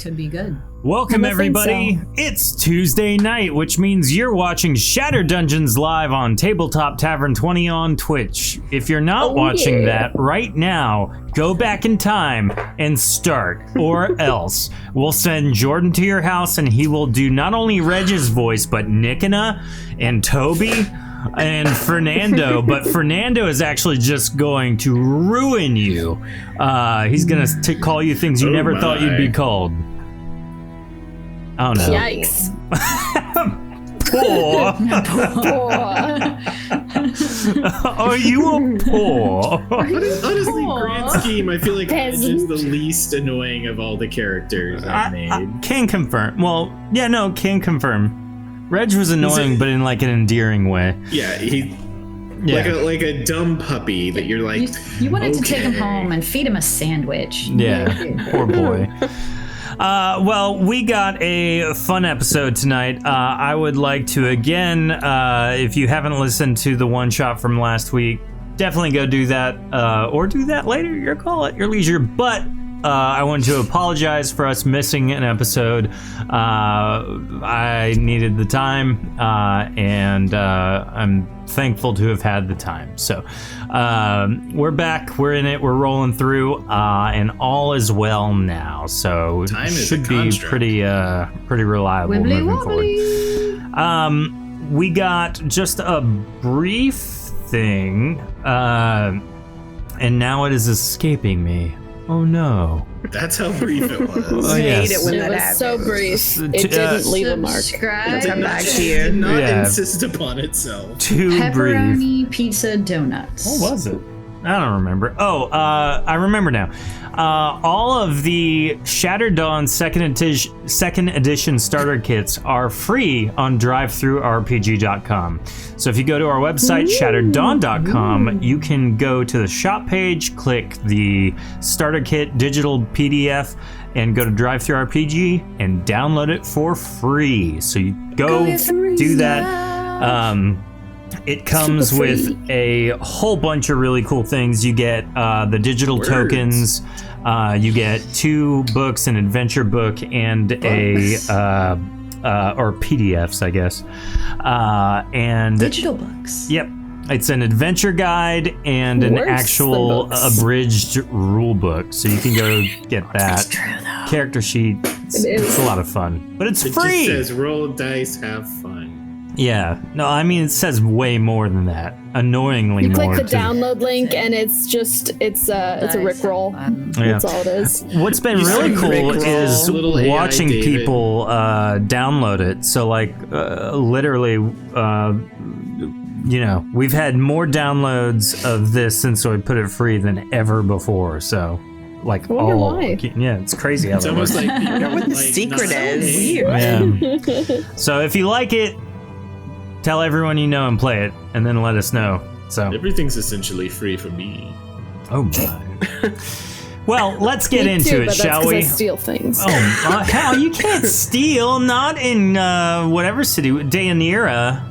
could be good. Welcome, everybody. So. It's Tuesday night, which means you're watching Shattered Dungeons live on Tabletop Tavern 20 on Twitch. If you're not watching that right now, go back in time and start, or else we'll send Jordan to your house and he will do not only Reg's voice, but Nikina and Toby and Fernando, but Fernando is actually just going to ruin you. He's going to call you things you never thought you'd be called. Oh no. Yikes. Poor. Are you a poor? Honestly, grand scheme, I feel like Reg is the least annoying of all the characters I've made. I can confirm. Well, yeah, no, can confirm. Reg was annoying, but in like an endearing way. Yeah, like a dumb puppy that you're like. You wanted to take him home and feed him a sandwich. Yeah, poor boy. Well, we got a fun episode tonight. I would like to, again, if you haven't listened to the one shot from last week, definitely go do that, or do that later, your call at your leisure. But I want to apologize for us missing an episode. I needed the time, and I'm thankful to have had the time. So we're back, we're in it, we're rolling through, and all is well now. So time should be pretty reliable Wibbly moving forward. We got just a brief thing, and now it is escaping me. Oh no. That's how brief it was. Oh, yes. I hate it when that was happens. so brief. It didn't leave a mark. Subscribe. Come back to It did you. not Yeah. insist upon itself. Too brief. Pepperoni pizza donuts. What was it? I don't remember. Oh, I remember now. All of the Shattered Dawn second edition starter kits are free on DriveThruRPG.com. So if you go to our website, ShatteredDawn.com, you can go to the shop page, click the starter kit digital PDF, and go to DriveThruRPG and download it for free. So you go do that. It comes with a whole bunch of really cool things. You get the digital tokens. You get 2 books, an adventure book, and or PDFs, I guess. And digital books. Yep. It's an adventure guide and an actual abridged rule book. So you can go get that. That's true, though. Character sheet. It's a lot of fun. But it's free. It just says roll dice, have fun. Yeah, no, I mean, it says way more than that. Annoyingly You more. click the download link and it's a Rickroll. That's all it is. What's been really cool is watching people download it. So like literally, we've had more downloads of this since we put it free than ever before. So like it's crazy how it's that almost works. like, I wonder what the secret is. Yeah. So if you like it, tell everyone you know and play it, and then let us know. So everything's essentially free for me. Oh my. Well, let's get into it, shall we? I steal things. Oh, hell, you can't steal. Not in whatever city, Dayanira.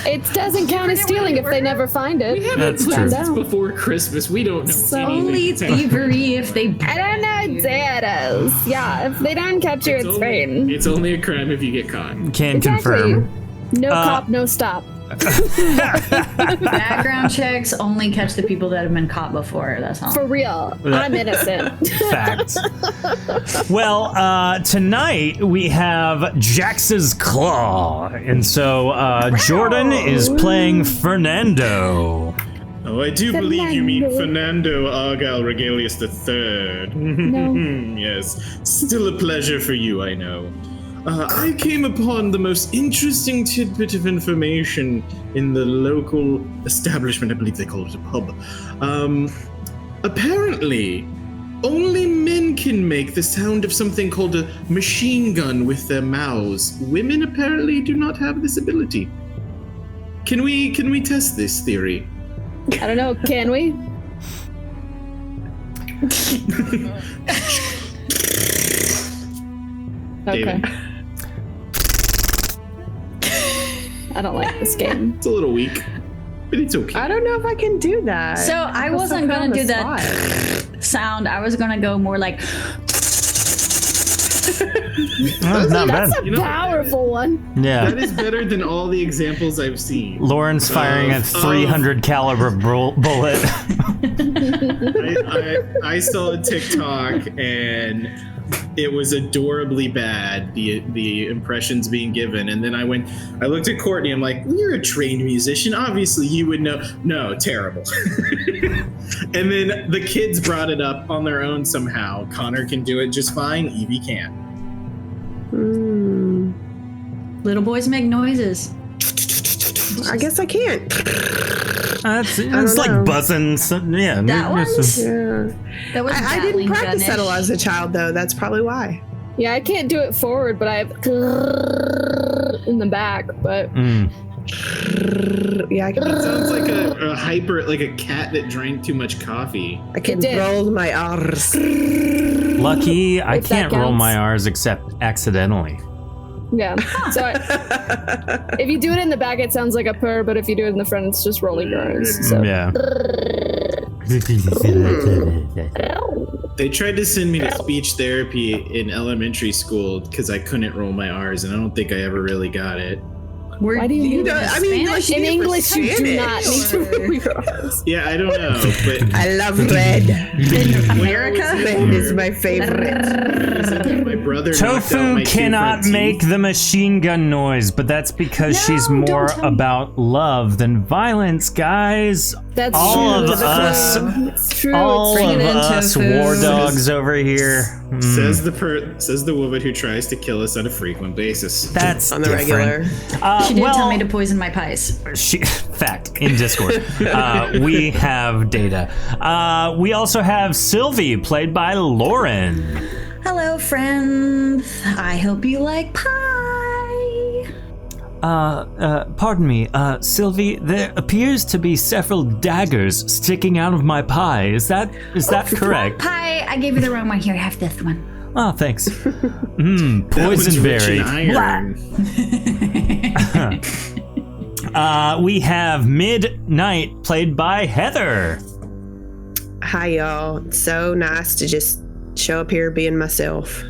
It doesn't count as stealing if they never find it. That's true. It's before Christmas. We don't know anything. Only thievery if they. I don't know what day it is. Yeah, if they don't catch you, it's fine. It's only a crime if you get caught. Can confirm. No cop, no stop. Background checks only catch the people that have been caught before. That's all. For real. I'm innocent. Facts. Well, tonight we have Jax's Claw. And so Jordan is playing Fernando. Oh, I do believe you mean Fernando Argyle Regalius III. No. Yes. Still a pleasure for you, I know. I came upon the most interesting tidbit of information in the local establishment. I believe they call it a pub. Apparently, only men can make the sound of something called a machine gun with their mouths. Women apparently do not have this ability. Can we test this theory? I don't know, can we? Okay. David. I don't like this game. It's a little weak, but it's okay. I don't know if I can do that. So I wasn't gonna do that sound. I was gonna go more like. Oh, not bad. That's a powerful one. Yeah. That is better than all the examples I've seen. Lauren's firing a 300 caliber bullet. I saw a TikTok and it was adorably bad, the impressions being given, and then I looked at Courtney. I'm like, you're a trained musician, obviously you would know. No, terrible. And then the kids brought it up on their own somehow. Connor can do it just fine, Evie can't. Little boys make noises. I guess I can't. It's like know. buzzing. Yeah. That one's- Yeah. That was I didn't Gatling practice that a lot gun-ish. as a child, though. That's probably why. Yeah, I can't do it forward, but I have in the back. But Yeah, I It can, sounds like a hyper, like a cat that drank too much coffee. I can It did. roll my R's. Lucky I If that can't roll counts. my R's except accidentally. yeah, so if you do it in the back, it sounds like a purr. But if you do it in the front, it's just rolling your R's. So. Yeah. They tried to send me to speech therapy in elementary school because I couldn't roll my R's, and I don't think I ever really got it. Why do you know, I mean, Spanish? like, In for English, you do Spanish. not need to roll your R's. Yeah, I don't know, but I love red. In America? Red is my favorite. my brother knocked out Tofu my two cannot front make teeth. the machine gun noise, but that's because she's No, don't more tell me. about love than violence, guys. That's All true. of us, It's true. all Bring of it in, us Tofu. war dogs over here. Says the woman who tries to kill us on a frequent basis. That's On the different. regular. She did well, tell me to poison my pies. fact in Discord. We have data. We also have Sylvie, played by Lauren. Hello, friends. I hope you like pie. Pardon me, Sylvie. There appears to be several daggers sticking out of my pie. Is that correct? Pie, I gave you the wrong one. Here, have this one. Oh, thanks. That one's Poison rich in berry. iron. We have Midnight, played by Heather. Hi, y'all. It's so nice to just show up here being myself.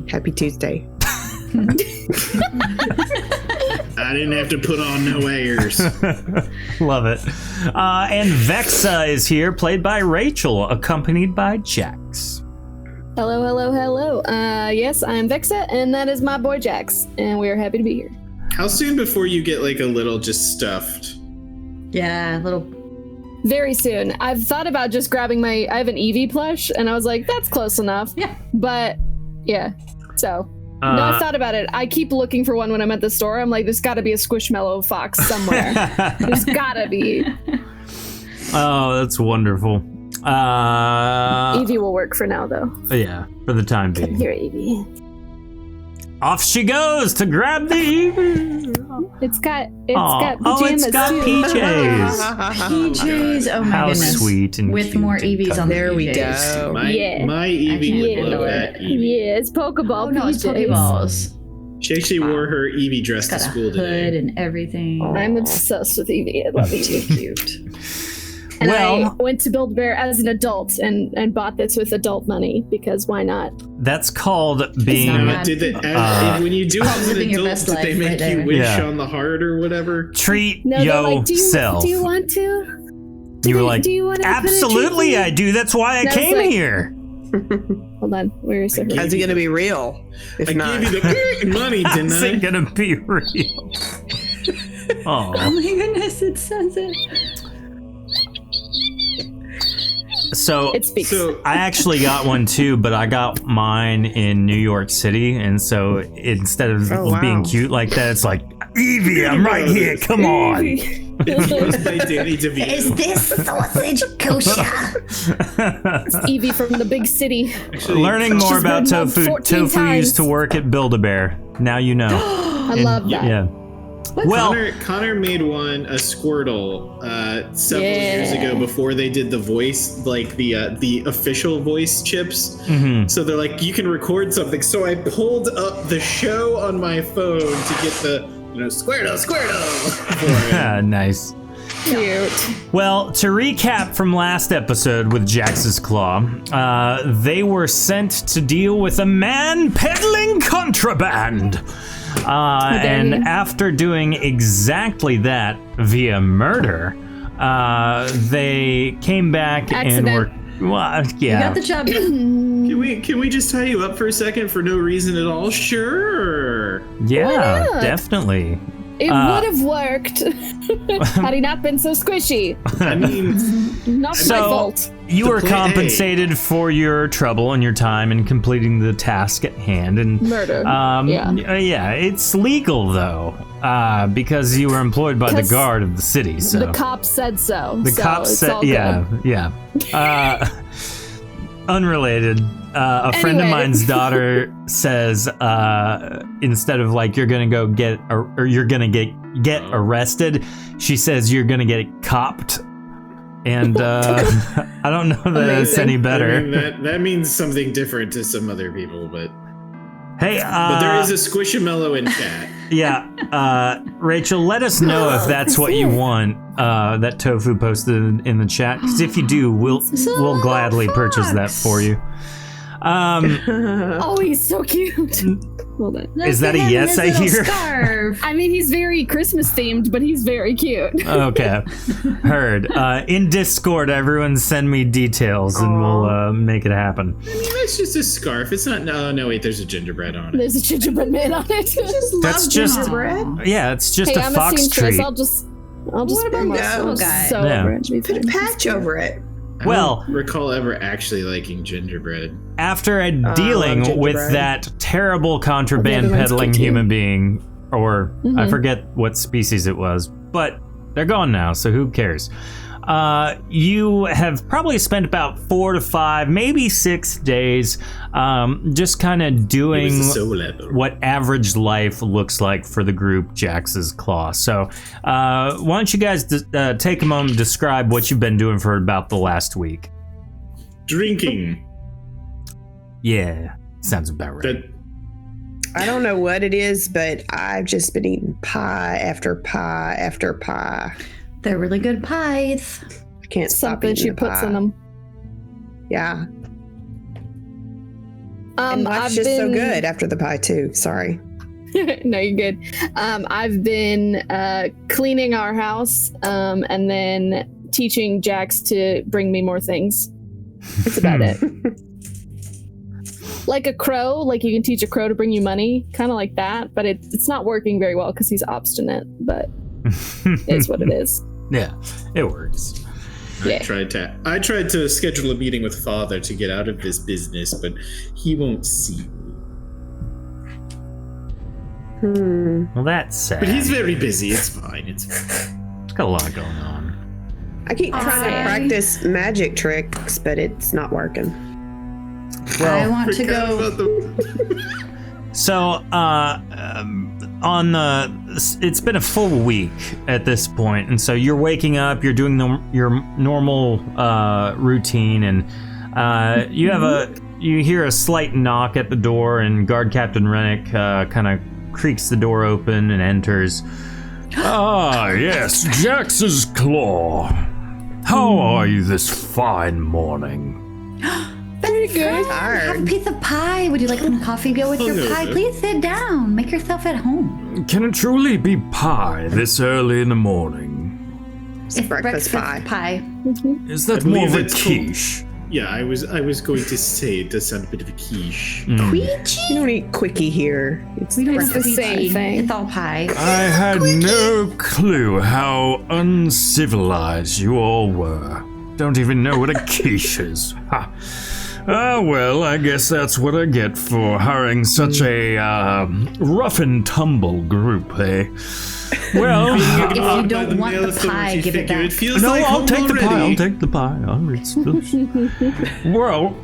Happy Tuesday. I didn't have to put on no airs. Love it. And Vexa is here, played by Rachel, accompanied by Jax. Hello, hello, hello. Yes, I'm Vexa, and that is my boy Jax, and we are happy to be here. How soon before you get like a little just stuffed? Yeah, little. Very soon. I've thought about just grabbing I have an Eevee plush, and I was like, that's close enough. Yeah. But, yeah. So, no, I've thought about it. I keep looking for one when I'm at the store. I'm like, there's gotta be a Squishmallow fox somewhere. There's gotta be. Oh, that's wonderful. Eevee will work for now, though. Yeah, for the time being. Here, Eevee. Off she goes to grab the Eevee. It's got Aw. pajamas, it's got too. PJs. PJs. Oh my How goodness. sweet and With cute more and EVs on the There we PJs. go. My Yeah. my Eevee can't would handle love it. that Eevee. Yeah, it's Pokeball Oh no, it's PJs. Pokeballs. She actually wore her Eevee dress to Got a school hood today. and everything. I'm obsessed with Eevee. I love Too Eevee. cute. And Well- I went to Build-A-Bear as an adult and bought this with adult money because why not? That's called being. not Now, bad. did they, when you do as an living your adult, best did they life make right you there. wish Yeah. on the heart or whatever? Treat No, they're like, yourself. do you want to? You were like, do you want to absolutely, I do. That's why I That's came like- here. Hold on, where is it? How's it going to be real? If I not. gave you the money, didn't How's I? it gonna be real? Oh, Oh my goodness, it says it. so It speaks. So I actually got one too, but I got mine in New York City, and so instead of Oh, wow. being cute like that, it's like, Evie, I'm right here. Come on. it's voiced by Danny DeVito. Is this sausage kosher? Evie from the big city. Actually, Learning more She's about been mugged Tofu. 14 Tofu times. used to work at Build-A-Bear. Now you know. I love that. Yeah. Well, Connor made one, a Squirtle, several years Yeah. ago before they did the voice, like the official voice chips. mhm. So they're like, you can record something. So I pulled up the show on my phone to get the, Squirtle for it. Nice. Cute. Well, to recap from last episode with Jax's Claw, they were sent to deal with a man peddling contraband. And after doing exactly that via murder, they came back and were... Well, yeah. You got the job done. Can we just tie you up for a second for no reason at all? Sure. Yeah, definitely. It would have worked had he not been so squishy. I mean, Not my fault. You were plan A. compensated for your trouble and your time in completing the task at hand. And Murder. yeah, it's legal though, because you were employed by the guard of the city. So The cops said so. the so cops it's said, all yeah, good. yeah. Unrelated. A friend of Anyway. mine's daughter says, instead of like you're gonna go get or you're gonna get arrested, she says you're gonna get copped. And I don't know that it's any better. I mean, that means something different to some other people, but Hey, but there is a Squishamello in chat. Yeah, Rachel, let us know if that's what you want. That Tofu posted in the chat, because if you do, we'll gladly purchase that for you. Oh, he's so cute. Hold on. Is that a yes, I hear? Scarf. I mean, he's very Christmas themed, but he's very cute. Okay, heard. In Discord, everyone send me details, and we'll make it happen. I mean, that's just a scarf. It's not. No, wait. There's a gingerbread on it. There's a gingerbread man on it. That's just gingerbread. yeah, it's just Hey, a I'm a fox seamstress. treat. I'll just What wear about my this little guy? sew Yeah. over it to be Put a fine. patch over it. I Well- don't recall ever actually liking gingerbread. After love dealing with gingerbread. that terrible contraband The other one's peddling cute. human being, or I Mhm. forget what species it was, but they're gone now, so who cares? You have probably spent about 4 to 5, maybe 6 days, just kind of It was doing a soul apple. what average life looks like for the group Jax's Claw. So why don't you guys take a moment and describe what you've been doing for about the last week? Drinking. Yeah, sounds about right. That I don't know what it is, but I've just been eating pie after pie after pie. They're really good pies. I can't stop Something eating she the puts pie. in them. Yeah, and life's I've just so been- good after the pie too. Sorry. No, you're good. I've been cleaning our house and then teaching Jax to bring me more things. That's about it. Like a crow, like you can teach a crow to bring you money, kind of like that, but it's not working very well because he's obstinate, but it's what it is. Yeah, it works. Yeah. I tried to schedule a meeting with Father to get out of this business, but he won't see me. Well, that's sad. But he's very busy. It's fine. It's fine. It's got a lot going on. I keep trying to Hi. practice magic tricks, but it's not working. I want to Forgot go. about the- So, it's been a full week at this point, and so you're waking up, you're doing your normal routine, and you have you hear a slight knock at the door, and Guard Captain Rennick kind of creaks the door open and enters. Ah, yes, Jax's Claw. How are you this fine morning? Pretty good. Have a Tired. piece of pie. Would you like some coffee to go with your pie? Hungover. Please sit down. Make yourself at home. Can it truly be pie this early in the morning? It's breakfast pie. Is I that more believe of a it's called- quiche? Yeah, I was going to say it does sound a bit of a quiche. Mm. Queechy? You don't eat quickie here. It's We don't It's have the same queechy. thing. It's all pie. I had no clue how uncivilized you all were. Don't even know what a quiche is. Ha. Ah, well, I guess that's what I get for hiring such a rough and tumble group, eh? Well, If you By don't want male the pie, authority give it figure, back. It feels no, like I'll home take the pie. already. I'll take the pie. It's well,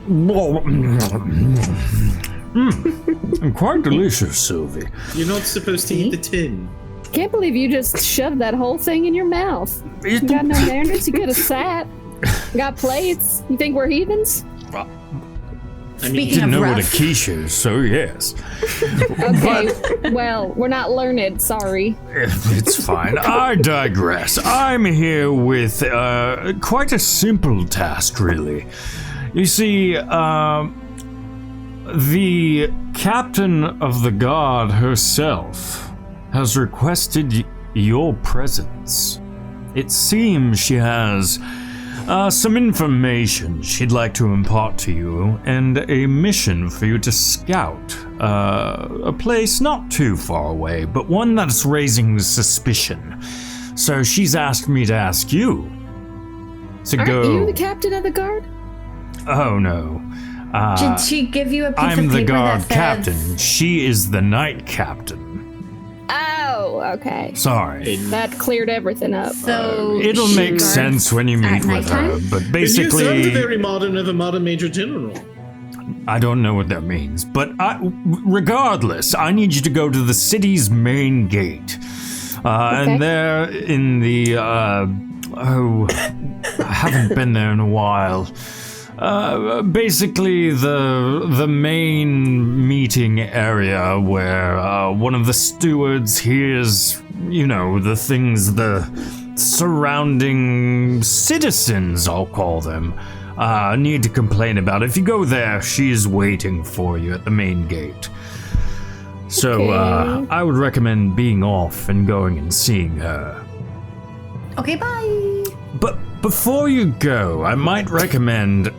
quite delicious, Sylvie. You're not supposed to eat the tin. Can't believe you just shoved that whole thing in your mouth. You got no manners. You could have sat. Got plates. You think we're heathens? Speaking Didn't of know rough, what a quiche is, so yes. Okay, well, we're not learned. Sorry. It's fine. I digress. I'm here with quite a simple task, really. You see, the captain of the guard herself has requested your presence. It seems she has some information she'd like to impart to you, and a mission for you to scout a place not too far away, but one that's raising suspicion. So she's asked me to ask you to Aren't go. you the captain of the guard? Oh no. did she give you a piece I'm of the paper guard that says, captain. She is the night captain. Oh, okay. Sorry. That cleared everything up. So It'll she make guards sense when you meet at with her, nighttime? but You sound basically, very modern of a modern major general. I don't know what that means. But regardless, I need you to go to the city's main gate. Okay. And there in the, I haven't been there in a while. Basically the main meeting area where one of the stewards hears, the things the surrounding citizens, I'll call them, need to complain about. If you go there, she's waiting for you at the main gate. So Okay. I would recommend being off and going and seeing her. Okay, bye. But before you go, I might recommend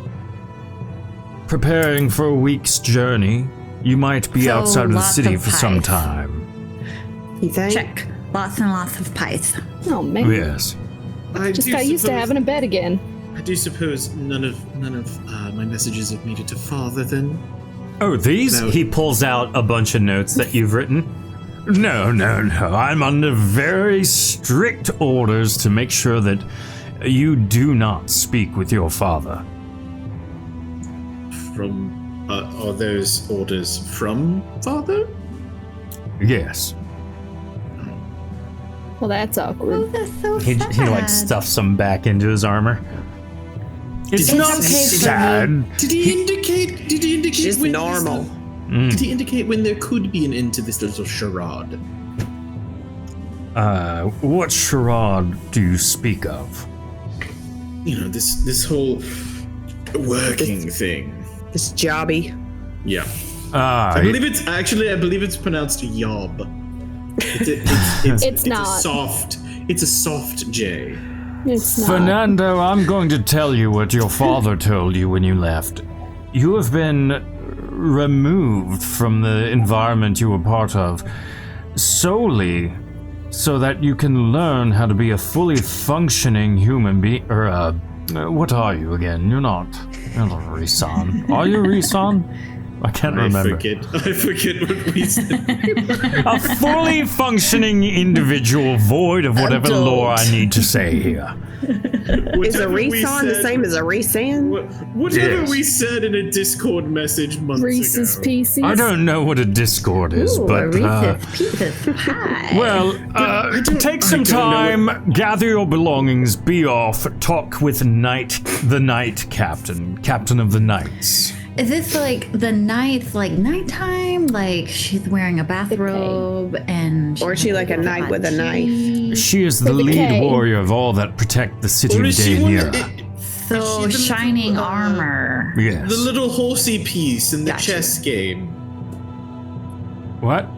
preparing for a week's journey. You might be So outside of the lots city of for some pies. time. You think? Check. Lots and lots of pies. Oh man, Yes. I just do got used to suppose- having a bed again. I do suppose none of my messages have made it to father then. Oh, these? No. He pulls out a bunch of notes that you've written. No. I'm under very strict orders to make sure that you do not speak with your father. From are those orders from father? Yes. Well, that's Oh, awkward. that's so He sad. like stuffs them back into his armor. It's Did- not okay for sad. Did he indicate? Did he indicate? Just when normal. Did he indicate when there could be an end to this little charade? What charade do you speak of? This whole working thing. This jobby. Yeah. I Ah, believe it's pronounced yob. It's not. It's a soft J. It's not. Fernando, I'm going to tell you what your father told you when you left. You have been removed from the environment you were part of solely so that you can learn how to be a fully functioning human being. What are you again? You're not Risan. Are you Risan? I can't remember. I forget what we said. A fully functioning individual void of whatever Adult. lore I need to say here. Is a Whatever we reson the said- same as a resan? Whatever Yes. we said in a Discord message months Reese's ago. Pieces. I don't know what a Discord is, Ooh, a but Reese's Pieces pie. well, take some I don't know time, gather your belongings, be off, talk with the night captain of the knights. Is this like the night, like nighttime? Like she's wearing a bathrobe and. Or is she like a knight with a knife? She is the With a lead K. warrior of all that protect the city Or of is she one Daenira. So Is she the shining little, armor. Yes. the little horsey piece in the Gotcha. chess game? What?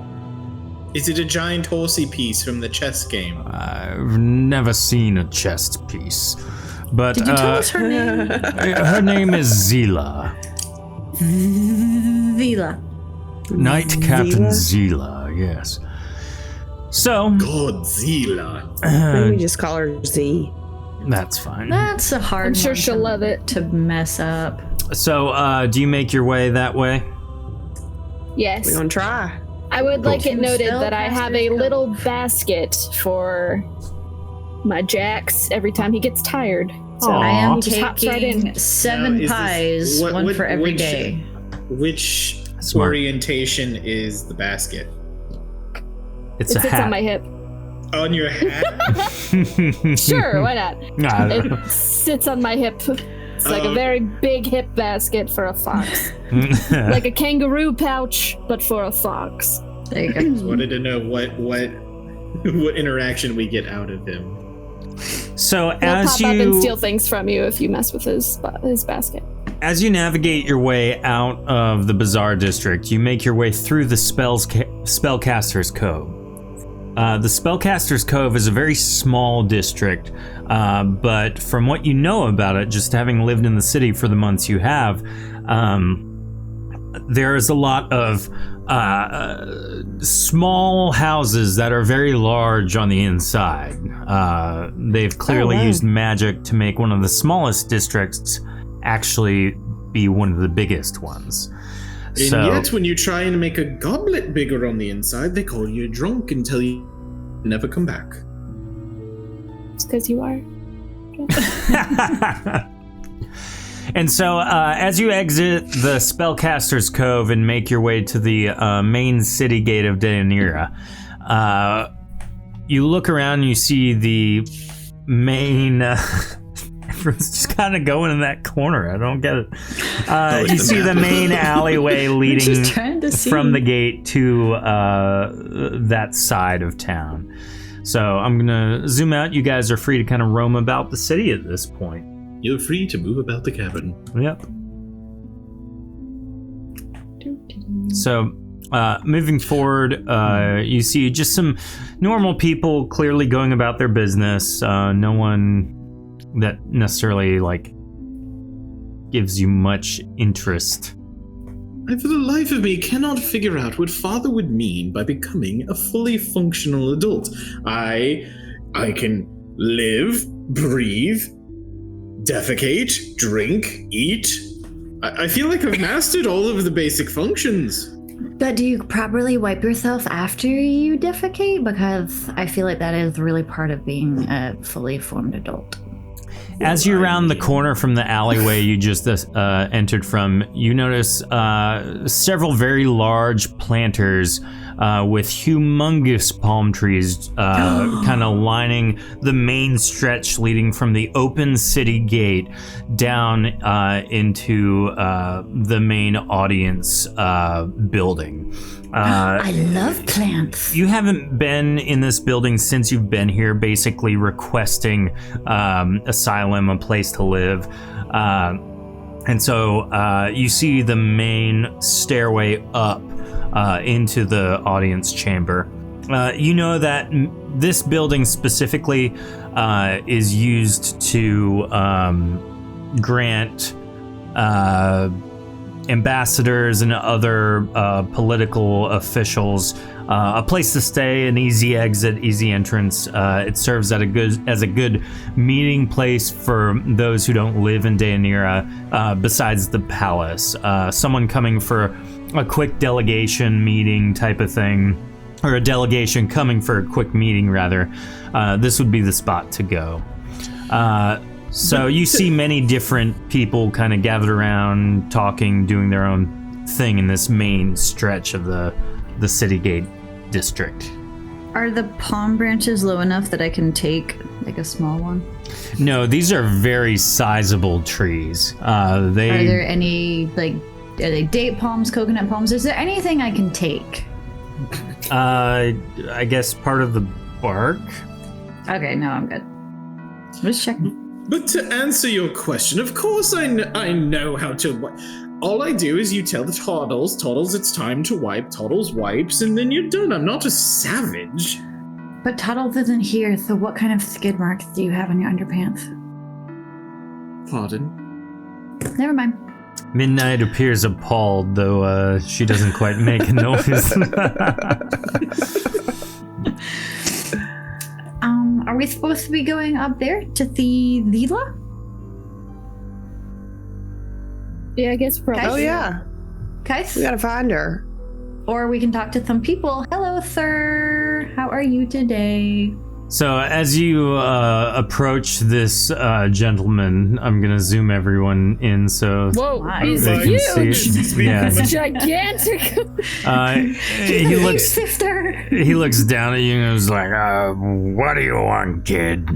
Is it a giant horsey piece from the chess game? I've never seen a chest piece, but Did you tell us her name? her name is Zila. Vila. Night Captain Zila, yes. So, Godzilla. Maybe we just call her Z. that's fine. That's a hard I'm sure one she'll to- love it. to mess up. So, do you make your way that way? Yes. We're gonna try. I would like it Two noted that I have a spellcasters little basket for my Jax every time he gets tired. So Aw. I am he just hops right taking in. 7 Now, is this- pies, what- one what- for every which- day. Which Smart. orientation is the basket? It's It a sits hat. on my hip. On your hat? Sure, why not? Nah, It sits on my hip. It's like a very big hip basket for a fox. Like a kangaroo pouch, but for a fox. There you go. Just wanted to know what interaction we get out of him. So He'll as pop up and you steal things from you if you mess with his basket. as you navigate your way out of the Bazaar District, you make your way through the Spellcaster's Cove. The Spellcaster's Cove is a very small district, but from what you know about it, just having lived in the city for the months you have, there is a lot of small houses that are very large on the inside. They've clearly used magic to make one of the smallest districts actually be one of the biggest ones. And yet, when you try and make a goblet bigger on the inside, they call you drunk and tell you never come back. It's because you are. And so, as you exit the Spellcaster's Cove and make your way to the main city gate of Deianira, you look around and you see the main... everyone's just kind of going in that corner. I don't get it. You see the main alleyway leading Just trying to see. from the gate to that side of town. So I'm going to zoom out. You guys are free to kind of roam about the city at this point. You're free to move about the cavern. Yep. So, moving forward, you see just some normal people clearly going about their business. No one that necessarily, gives you much interest. I, for the life of me, cannot figure out what Father would mean by becoming a fully functional adult. I can live, breathe, defecate, drink, eat. I feel like I've mastered all of the basic functions. But do you properly wipe yourself after you defecate? Because I feel like that is really part of being a fully formed adult. As you round the corner from the alleyway you just entered from, you notice several very large planters with humongous palm trees kind of lining the main stretch leading from the open city gate down into the main audience building. I love plants. You haven't been in this building since you've been here, basically requesting asylum, a place to live. And so you see the main stairway up into the audience chamber. You know that this building specifically is used to grant ambassadors and other political officials a place to stay, an easy exit, easy entrance. It serves as a good meeting place for those who don't live in Deianira besides the palace. Someone coming for a quick delegation meeting type of thing, or a delegation coming for a quick meeting rather, this would be the spot to go. So you see many different people kind of gathered around, talking, doing their own thing in this main stretch of the city gate district. Are the palm branches low enough that I can take like a small one? No, these are very sizable trees. Are there any are they date palms, coconut palms? Is there anything I can take? I guess part of the bark. Okay, no, I'm good. Just checking. But to answer your question, of course I know how to... All I do is you tell the Toddles it's time to wipe, Toddles wipes, and then you're done. I'm not a savage. But Toddles isn't here, so what kind of skid marks do you have on your underpants? Pardon? Never mind. Midnight appears appalled, though she doesn't quite make a noise. Are we supposed to be going up there to see Zila? Yeah, I guess probably. Oh, yeah. Kais? We gotta find her. Or we can talk to some people. Hello, sir. How are you today? So as you approach this gentleman, I'm gonna zoom everyone in so Whoa, he's they can see huge. it. Yeah. He's gigantic. He looks sister. he looks down at you and is like, "What do you want, kid?"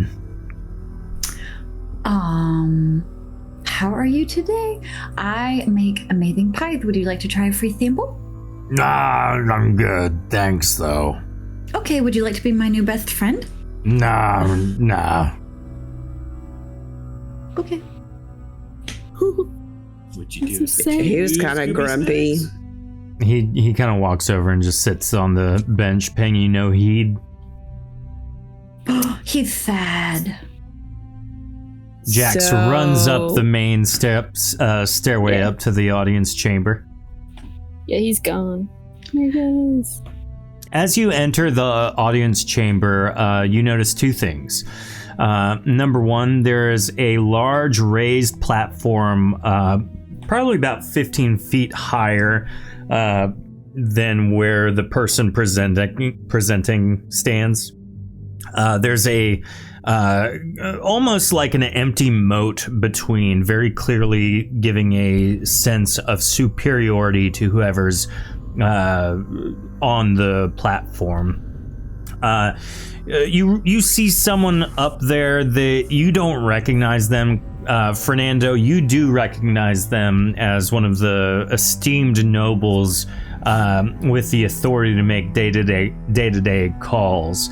how are you today? I make amazing pies. Would you like to try a free sample? Nah, I'm good. Thanks, though. Okay, would you like to be my new best friend? Nah. Okay. Would you do That's so sad. He was kind of grumpy. He kind of walks over and just sits on the bench, paying you no heed. He's sad. Jax So- runs up the main stairway Yeah. up to the audience chamber. Yeah, he's gone. There he goes. As you enter the audience chamber, you notice two things. Number one, there is a large raised platform, probably about 15 feet higher than where the person presenting stands. There's a almost like an empty moat between, very clearly giving a sense of superiority to whoever's on the platform. You see someone up there that you don't recognize them. Fernando, you do recognize them as one of the esteemed nobles with the authority to make day-to-day calls.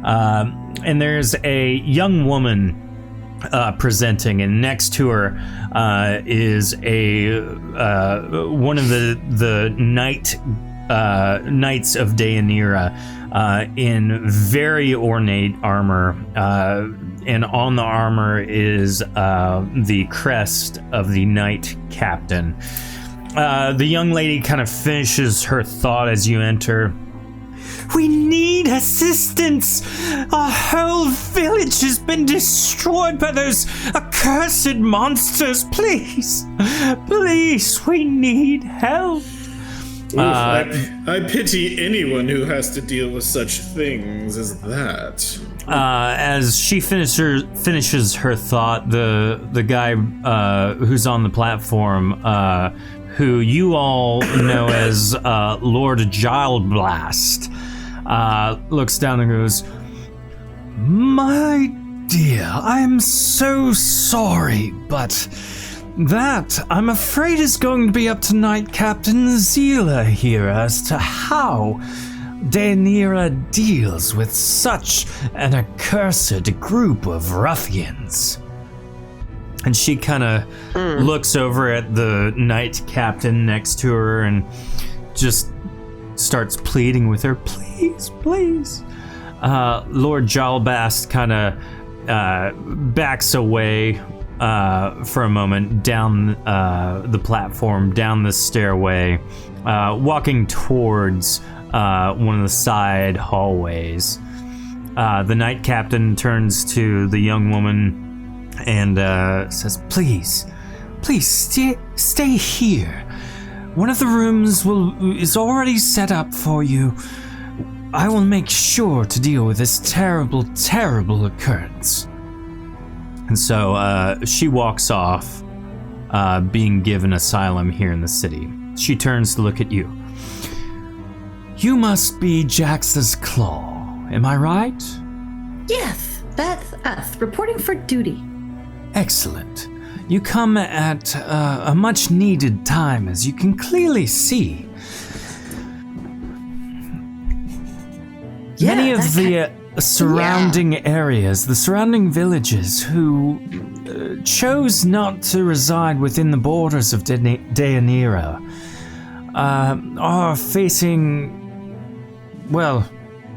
And there's a young woman presenting, and next to her is one of the knights of Deianira in very ornate armor, and on the armor is the crest of the knight captain. The young lady kind of finishes her thought as you enter. We need assistance! Our whole village has been destroyed by those accursed monsters. Please, we need help. I pity anyone who has to deal with such things as that. As she finishes her thought, the guy who's on the platform, who you all know as Lord Gilblast, looks down and goes, "My dear, I'm so sorry, but that, I'm afraid, is going to be up to Knight Captain Zila here as to how Deianira deals with such an accursed group of ruffians." And she kind of looks over at the knight captain next to her and just starts pleading with her, please. Lord Gilblast kind of backs away for a moment down the platform, down the stairway, walking towards one of the side hallways. The knight captain turns to the young woman and says, please stay here. One of the rooms is already set up for you. I will make sure to deal with this terrible occurrence. And so she walks off, being given asylum here in the city. She turns to look at you. You must be Jax's Claw, am I right? Yes, that's us, reporting for duty. Excellent. You come at a much needed time, as you can clearly see. Yeah, Many of the surrounding areas, the surrounding villages who chose not to reside within the borders of Deianira are facing, well,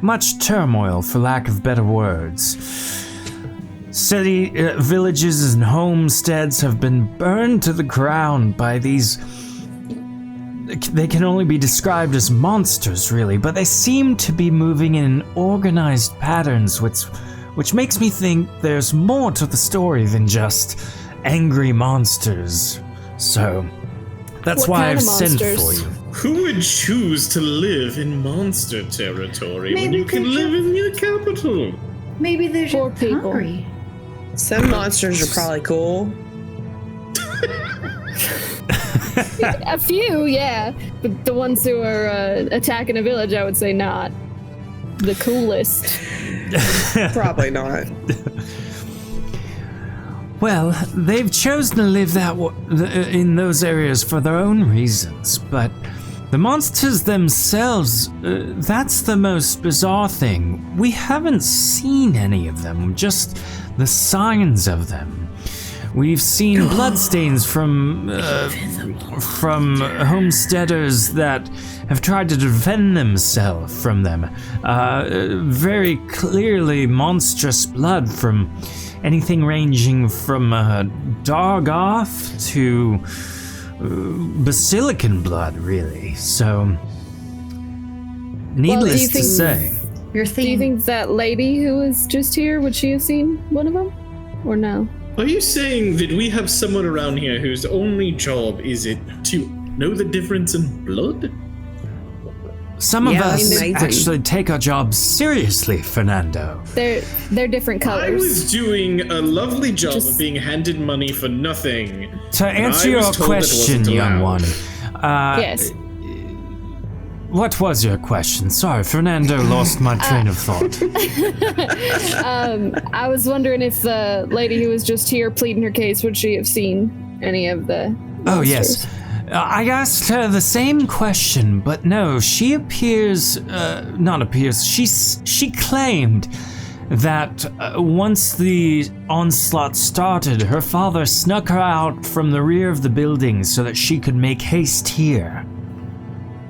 much turmoil, for lack of better words. City, villages and homesteads have been burned to the ground by these. They can only be described as monsters, really, but they seem to be moving in organized patterns, which makes me think there's more to the story than just angry monsters. So that's What why kind I've of sent monsters? for you. Who would choose to live in monster territory when Maybe you can they live in your capital? Maybe they're Poor just people. hungry. Some monsters are probably cool. A few, yeah. But the ones who are attacking a village, I would say not. The coolest. Probably not. Well, they've chosen to live in those areas for their own reasons, but the monsters themselves, that's the most bizarre thing. We haven't seen any of them, just the signs of them. We've seen bloodstains from homesteaders that have tried to defend themselves from them. Very clearly monstrous blood from anything ranging from Dargoth to basilican blood, really. So, needless to say. Do you think that lady who was just here, would she have seen one of them? Or no? Are you saying that we have someone around here whose only job is it to know the difference in blood? Some of us actually take our jobs seriously, Fernando. They're different colors. I was doing a lovely job of being handed money for nothing. To answer your question, young one. Yes. What was your question? Sorry, Fernando lost my train of thought. I was wondering if the lady who was just here pleading her case, would she have seen any of the monsters? Oh, yes. I asked her the same question, but no, she she claimed that once the onslaught started, her father snuck her out from the rear of the building so that she could make haste here.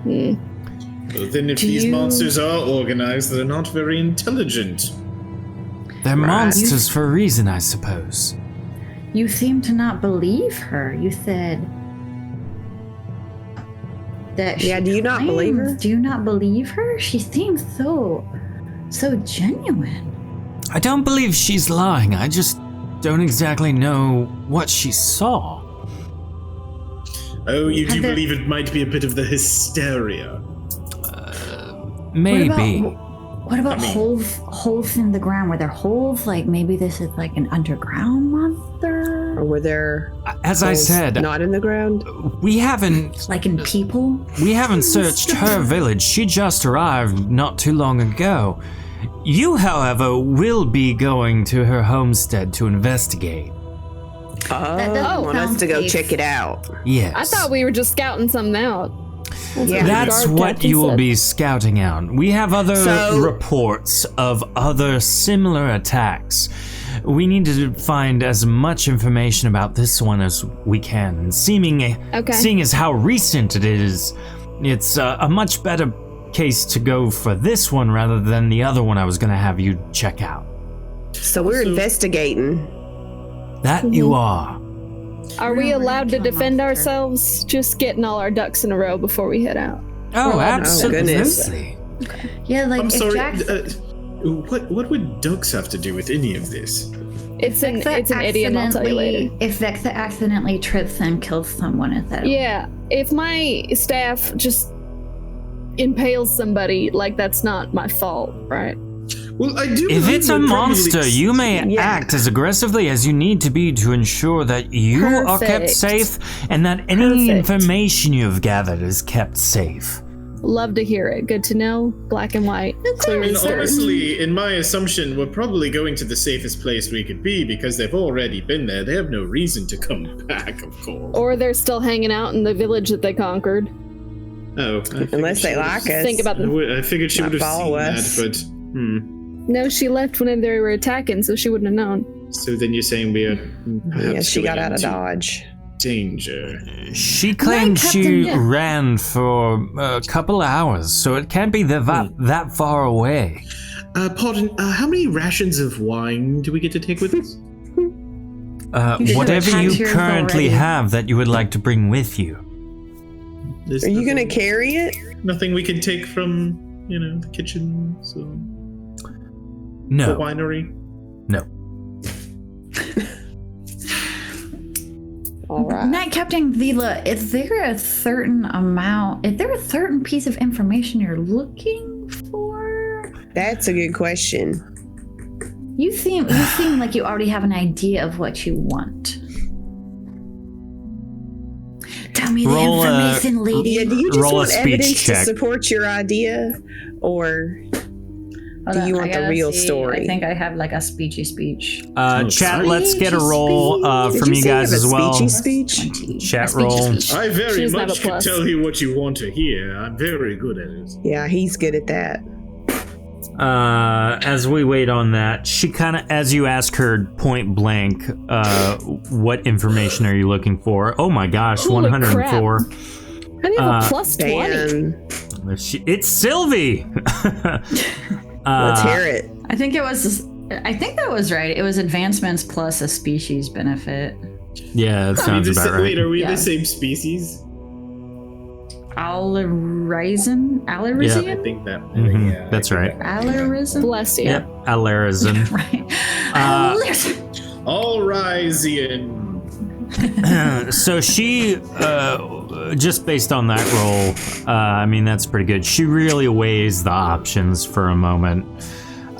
Well, then if these monsters are organized, they're not very intelligent. They're monsters for a reason, I suppose. You seem to not believe her. You said that she do you not believe her? Do you not believe her? She seems so genuine. I don't believe she's lying. I just don't exactly know what she saw. Oh, you do believe it might be a bit of the hysteria? Maybe. What about holes in the ground? Were there holes? Like maybe this is like an underground monster? Or were there As I said, not in the ground? we haven't Like in people? we haven't searched her village. She just arrived not too long ago. You, however, will be going to her homestead to investigate. I want us to go check it out. Yes. I thought we were just scouting something out. That's what you will be scouting out. We have other reports of other similar attacks. We need to find as much information about this one as we can. Seeing as how recent it is, it's a much better case to go for this one rather than the other one I was going to have you check out. So we're investigating. That you are. Are we allowed to defend ourselves? Just getting all our ducks in a row before we head out. Oh, absolutely. Yeah, like I'm if sorry. Jax- What would ducks have to do with any of this? It's an idiom. I'll tell you later. If Vexa accidentally trips and kills someone, is that? Yeah, if my staff just impales somebody, like that's not my fault, right? Well, I do. If it's a monster, you may act as aggressively as you need to be to ensure that you are kept safe and that any information you've gathered is kept safe. Love to hear it. Good to know. Black and white. Clear And as day. honestly, in my assumption, we're probably going to the safest place we could be because they've already been there. They have no reason to come back, of course. Or they're still hanging out in the village that they conquered. Oh, unless they like us. Think about them. I figured she would have seen us. that, but No, she left when they were attacking, so she wouldn't have known. So then you're saying we are perhaps she got going out of into Dodge. danger. She claimed she ran for a couple hours, so it can't be that far away. Pardon, how many rations of wine do we get to take with us? Whatever you currently have that you would like to bring with you. Are you going to carry it? Nothing we can take from, the kitchen, so... No. The winery? No. All right. Night Captain Vila, is there a certain piece of information you're looking for? That's a good question. You seem like you already have an idea of what you want. Tell me the information, lady. Yeah, do you just roll a want speech evidence check. to support your idea? Or Hold Do on, you I want the gotta real see. story? I think I have like a speechy speech. Chat, sorry. let's get a roll Did from you say guys have a as well. Speechy speech? 20. Chat A speechy roll. speech. I She very doesn't have much a can plus. tell you what you want to hear. I'm very good at it. Yeah, he's good at that. As we wait on that, she kind of, as you ask her point blank, what information are you looking for? Oh my gosh, Holy 104. How do you have a plus 20? Dan, It's Sylvie. let's hear it. I think that was right. It was advancements plus a species benefit. Yeah, that sounds about right. Wait, are we Yeah. the same species? Alarizian? I Alarizian? think that. Mhm, Yeah, that's I right. think that- Alarizin? Bless you. Yep, Alarizon. Right. Alarizin. All rise, Ian. So she, just based on that roll, I mean, that's pretty good. She really weighs the options for a moment.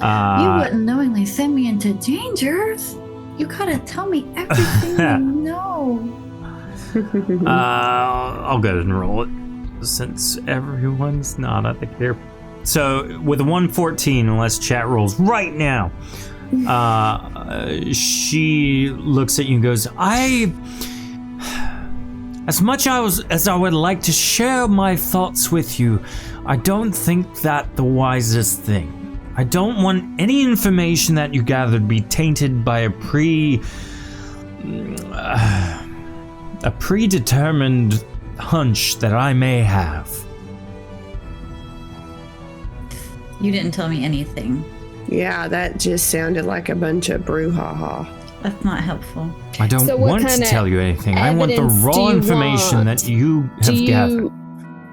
You wouldn't knowingly send me into dangers. You gotta tell me everything you know. I'll go ahead and roll it since everyone's not at the care. So with a 114, unless chat rolls right now, she looks at you and goes, as much as I would like to share my thoughts with you, I don't think that the wisest thing. I don't want any information that you gathered be tainted by a predetermined hunch that I may have. You didn't tell me anything. Yeah, that just sounded like a bunch of brouhaha. That's not helpful. I don't So what want to kinda tell you anything. I want the evidence do raw you information want? that you have gathered.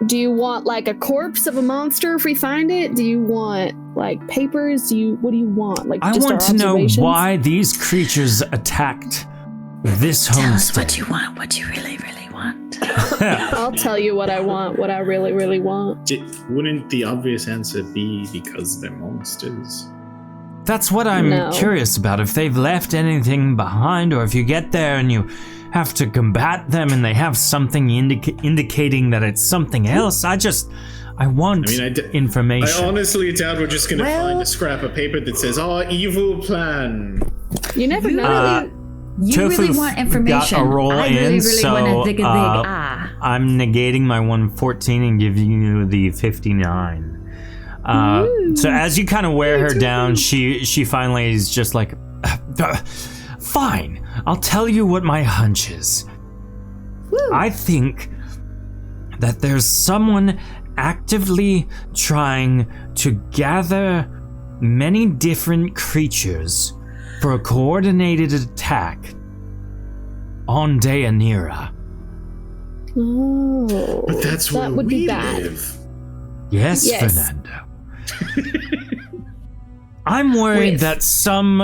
Do you want like a corpse of a monster if we find it? Do you want like papers? What do you want? Like I just want our to know observations? why these creatures attacked this Tell us homestead. what you want, what you really, really want. I'll tell you what I want, what I really, really want. Wouldn't the obvious answer be because they're monsters? That's what I'm No. curious about. If they've left anything behind, or if you get there and you have to combat them and they have something indicating that it's something else. I want information. I honestly doubt we're just gonna Well- find a scrap of paper that says, "Our evil plan." You never know. You Tofu really want information. got a roll I really, in, really so, want to dig a dig. I'm negating my 114 and giving you the 59. So as you kind of wear her down, she finally is just like, fine, I'll tell you what my hunch is. I think that there's someone actively trying to gather many different creatures for a coordinated attack on Deianira. Oh, But that's that where would we be bad. live. Yes, Yes. Fernando. I'm worried that some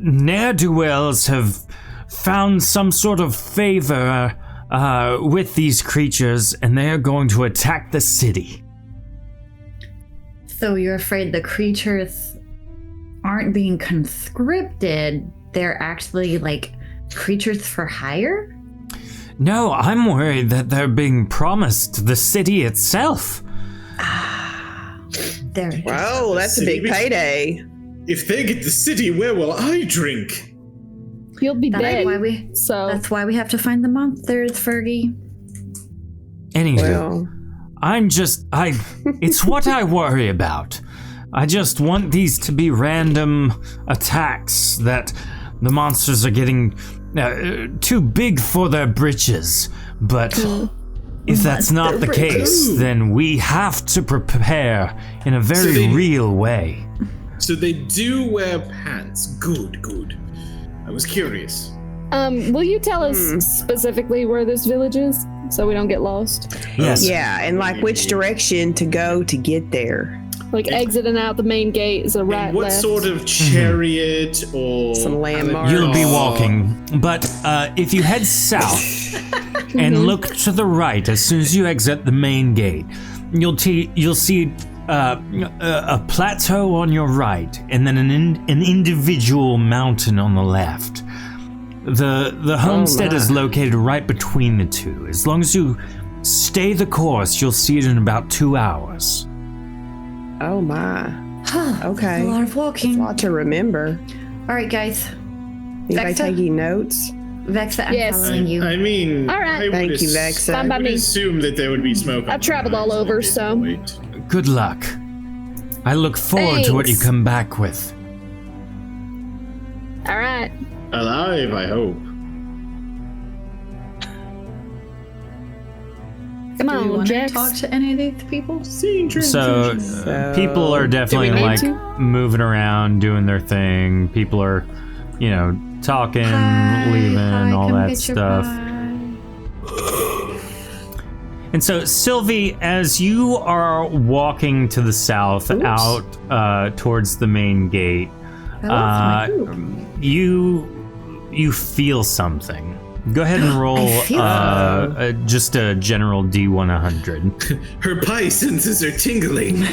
ne'er-do-wells have found some sort of favor with these creatures, and they are going to attack the city. So you're afraid the creatures aren't being conscripted, they're actually like creatures for hire? No, I'm worried that they're being promised the city itself. There. Whoa, that's a big payday. If they get the city, where will I drink? You'll be dead. That's why we have to find the monsters, Fergie. Anywho, Well, it's what I worry about. I just want these to be random attacks that the monsters are getting too big for their britches. But if that's not the case, then we have to prepare in a very real way. So they do wear pants. Good, good. I was curious. Will you tell us specifically where this village is so we don't get lost? Yes. yeah, and like which direction to go to get there. Like exiting out the main gate is a right, And what left. sort of chariot or Some landmarks. You'll be walking, but if you head south and look to the right as soon as you exit the main gate, you'll see a plateau on your right, and then an individual mountain on the left. The homestead is located right between the two. As long as you stay the course, you'll see it in about 2 hours. Oh my. Okay. A lot of It's a walking. lot to remember. All right, guys. Anybody Vexa? taking notes? Vexa, I'm Yes. following you. I mean, All right. I would Thank you, ass- Vexa. Fine by I would me. assume that there would be smoke. I've traveled all over, so. Good luck. I look forward to what you Thanks. come back with. All right. Alive, I hope. Come Do you on, want to Jax. talk to any of these people? Seeing So, So- people are definitely Do we need like to? moving around, doing their thing. People are, talking, leaving, all come that get your stuff. pie. And so, Sylvie, as you are walking to the south, out towards the main gate, I lost my poop. you feel something. Go ahead and roll I feel just a general D100. Her pie senses are tingling.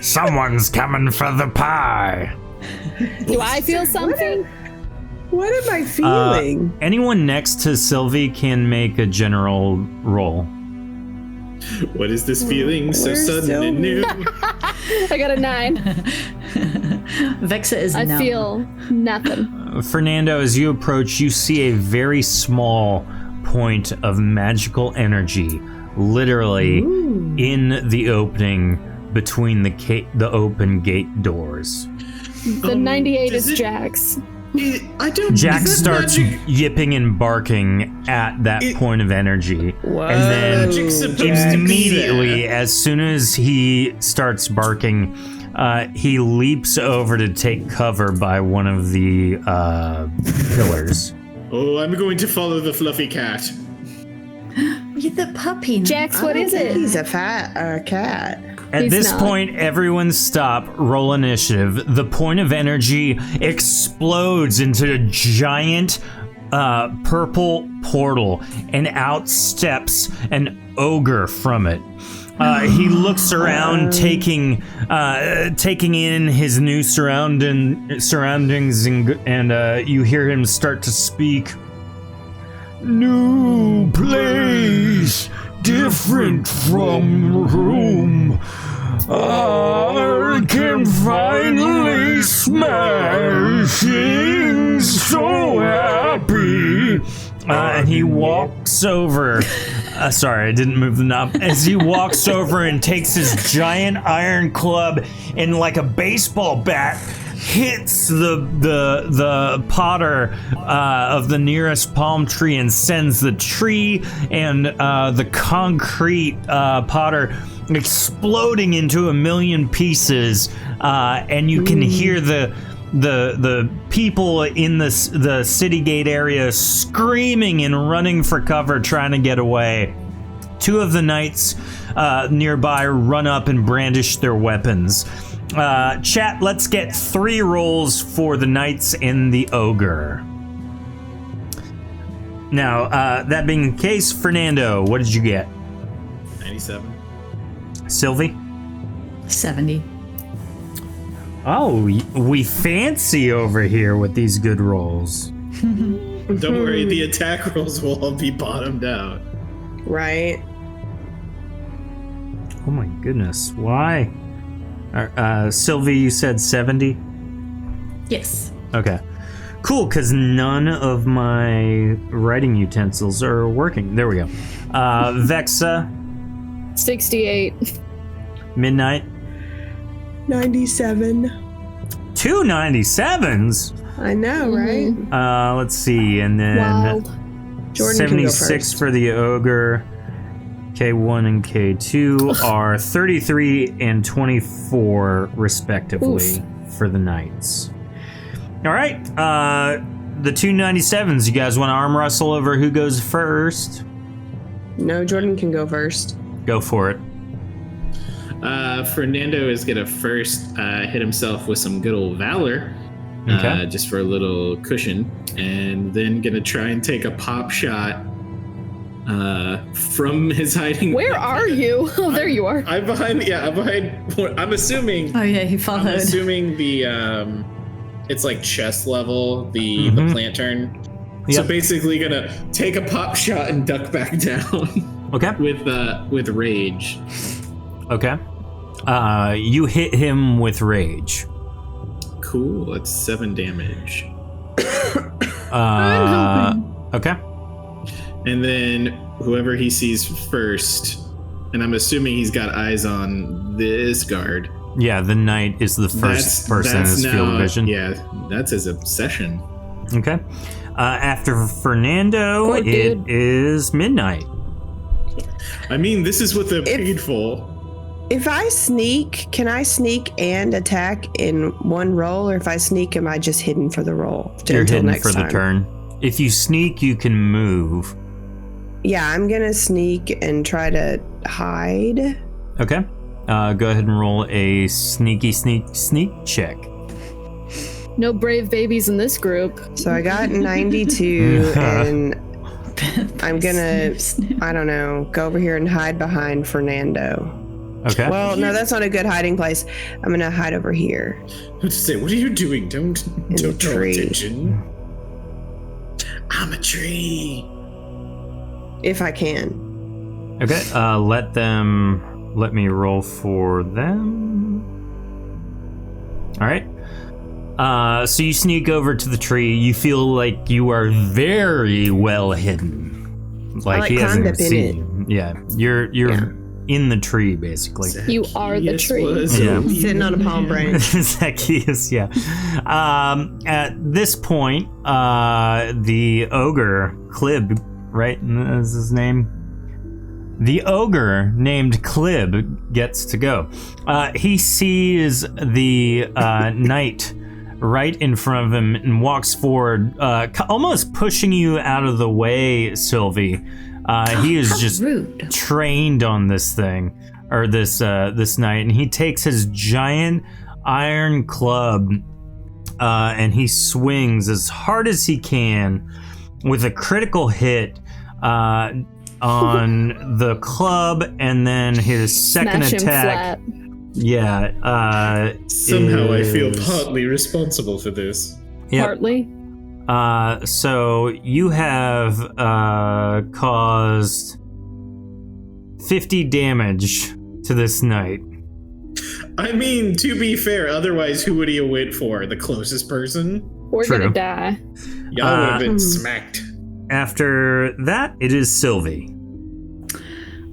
Someone's coming for the pie. Do I feel something? What am I feeling? Anyone next to Sylvie can make a general roll. What is this feeling so Where's sudden and new? I got a 9. Vexa is I numb. feel nothing. Fernando, as you approach, you see a very small point of magical energy, literally in the opening between the open gate doors. The 98 does is it- Jax. I don't. Jack is that starts magic? yipping and barking at that point of energy. And then Magic's supposed to be immediately, there. as soon as he starts barking, he leaps over to take cover by one of the pillars. Oh, I'm going to follow the fluffy cat. Get the puppy. Jax, what is it? He's a fat cat. At He's this not. point, everyone stop, roll initiative. The point of energy explodes into a giant purple portal, and out steps an ogre from it. He looks around, taking in his new surroundings, and you hear him start to speak. New place, different from room. I can finally smash in, so happy. And he walks over. Sorry, I didn't move the knob. As he walks over and takes his giant iron club and, like a baseball bat, hits the potter of the nearest palm tree and sends the tree and the concrete potter exploding into a million pieces, and you can hear the people in the city gate area screaming and running for cover, trying to get away. Two of the knights nearby run up and brandish their weapons. Chat, let's get 3 rolls for the knights and the ogre. Now, that being the case, Fernando, what did you get? 97. Sylvie? 70. Oh, we fancy over here with these good rolls. Don't worry, the attack rolls will all be bottomed out. Right? Oh my goodness, why? Sylvie, you said 70? Yes. Okay. Cool, because none of my writing utensils are working. There we go. Vexa, 68. Midnight, 97. 2 97s. I know, right? Let's see, and then Wild. Jordan can go 76 first. for the ogre. K1 and K2 are 33 and 24 respectively for the knights. All right, the 2 97s. You guys want to arm wrestle over who goes first? No, Jordan can go first. Go for it. Fernando is gonna first hit himself with some good old valor, Okay. just for a little cushion, and then gonna try and take a pop shot from his hiding. Where are you? Oh, there you are. I'm behind. Yeah, I'm behind. I'm assuming. Oh yeah, he I'm followed. assuming the it's like chest level, the plant turn. So Yep. basically, gonna take a pop shot and duck back down Okay. with rage. Okay. You hit him with rage. Cool. That's 7 damage. Okay. And then whoever he sees first, and I'm assuming he's got eyes on this guard. Yeah, the knight is the first person in his field of vision. Yeah, that's his obsession. Okay. After Fernando, Good it dude. is midnight. I mean, this is what they're paid for. If I sneak, can I sneak and attack in one roll, or if I sneak, am I just hidden for the roll? You're until hidden next for the time? turn. If you sneak, you can move. Yeah, I'm gonna sneak and try to hide. Okay. Go ahead and roll a sneak check. No brave babies in this group. So I got 92, and I'm gonna, I don't know, go over here and hide behind Fernando. Okay. Well, no, that's not a good hiding place. I'm gonna hide over here. I have to say, what are you doing? Don't the draw tree. attention. I'm a tree. If I can. Okay. Let me roll for them. All right. So you sneak over to the tree. You feel like you are very well hidden. Like like he hasn't climbed up in seen you. Yeah. You're Yeah. in the tree basically. You are the tree. Yeah. Sitting on a palm branch. Zacchaeus, yeah. At this point, the ogre, Clib, right? Is his name? The ogre named Clib gets to go. He sees the knight right in front of him and walks forward, almost pushing you out of the way, Sylvie. He is just Rude. trained on this thing, or this knight, and he takes his giant iron club and he swings as hard as he can with a critical hit on the club, and then his second Smash him attack. flat. Yeah. Somehow I feel is- partly responsible for this. Yep. Partly. So you have caused 50 damage to this knight. I mean, to be fair, otherwise who would he have went for? The closest person? We're True. gonna die. Y'all would have been smacked. After that, it is Sylvie.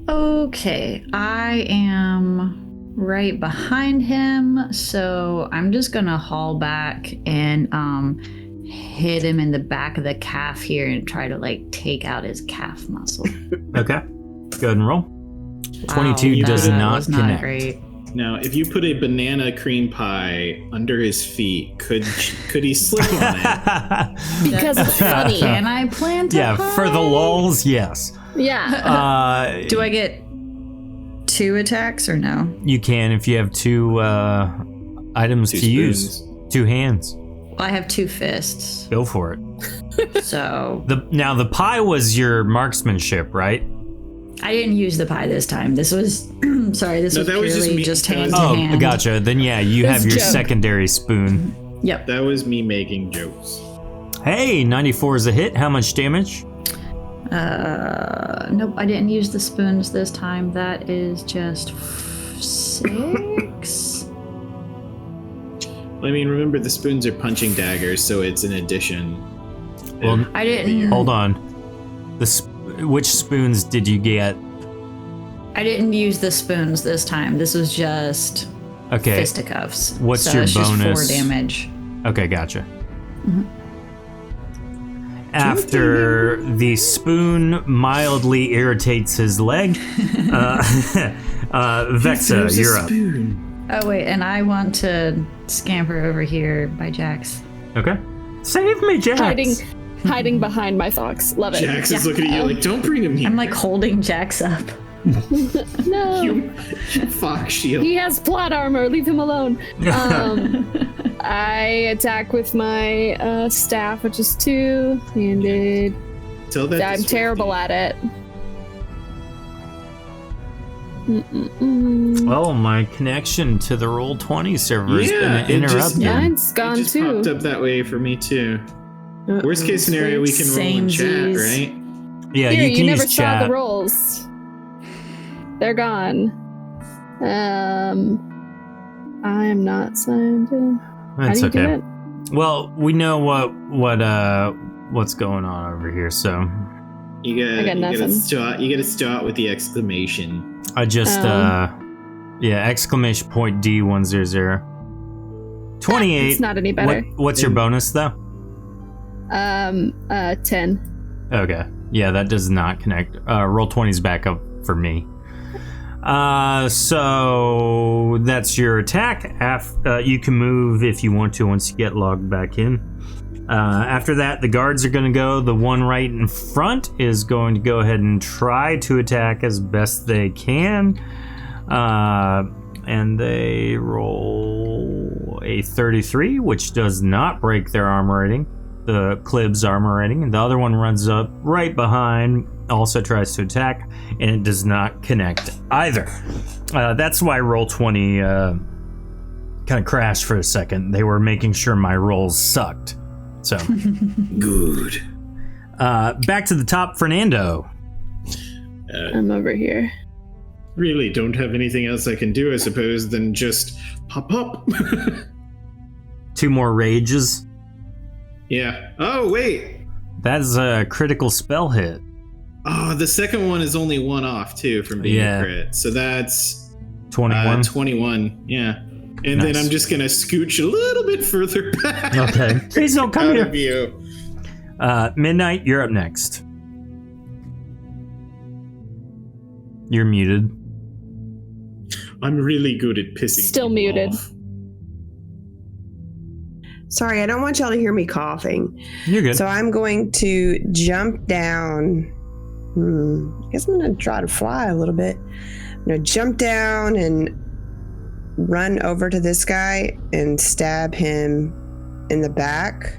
Okay, I am right behind him, so I'm just gonna haul back and hit him in the back of the calf here and try to like take out his calf muscle. Okay. Go ahead and roll. 22 Wow, does that not was connect. great. Now, if you put a banana cream pie under his feet, could he slip on it? Because it's funny. Can I plant a Yeah, for the pie? lulls, yes. Yeah. Do I get 2 attacks or no? You can if you have 2 items Two to use. spoons. 2 hands. Well, I have 2 fists, Go for it. so Now the pie was your marksmanship, right? I didn't use the pie this time. This was sorry. This No, was that was purely just just me. hand That to Oh, hand. gotcha. Then yeah, you It have was your joke. secondary spoon. Yep. That was me making jokes. Hey, 94 is a hit. How much damage? Nope. I didn't use the spoons this time. That is just 6. I mean, remember the spoons are punching daggers, so it's an addition. Well, I didn't. hold on. Which spoons did you get? I didn't use the spoons this time. This was just Okay. fisticuffs. What's so your it's just 4 bonus? damage. Okay, gotcha. After the spoon mildly irritates his leg, Vexa, you're up. Oh wait, and I want to scamper over here by Jax. Okay. Save me, Jax. Hiding behind my fox. Love it. Jax is looking at you like, don't bring him here. I'm like holding Jax up. No. you fox shield. He has plot armor. Leave him alone. I attack with my staff, which is 2-handed. Tell that to I'm Swifty. terrible at it. Mm-mm-mm. Oh, my connection to the Roll20 server has Yeah, been it just- interrupted. Mine's It gone just too. popped up that way for me too. Worst case scenario, we can roll in chat, Samesies. right? Yeah, Here, you you can never use saw chat. the rolls. They're gone. I am not signed in. That's How do you do okay. Well, we know what's going on over here, so You I got nothing. gotta start with the exclamation. I just exclamation point D100. 28. It's not any better. What's your bonus though? 10. Okay. Yeah, that does not connect. Roll 20's back up for me. So that's your attack. You can move if you want to once you get logged back in. After that, the guards are going to go. The one right in front is going to go ahead and try to attack as best they can. And they roll a 33, which does not break their armor rating. The Klib's armor rating. And the other one runs up right behind, also tries to attack, and it does not connect either. That's why roll 20 kind of crashed for a second. They were making sure my rolls sucked. So Good. back to the top, Fernando. I'm over here. Really don't have anything else I can do, I suppose, than just pop up. 2 more rages. Yeah. Oh, wait. That's a critical spell hit. Oh, the second one is only 1 off, too, from being Yeah. a crit. So that's 21. 21. Yeah. And Nice. then I'm just going to scooch a little bit further back. Okay. Please don't come out here. of view. Midnight, you're up next. You're muted. I'm really good at pissing Still people muted. off. Sorry, I don't want y'all to hear me coughing. You're good. So I'm going to jump down. I guess I'm going to try to fly a little bit. I'm going to jump down and run over to this guy and stab him in the back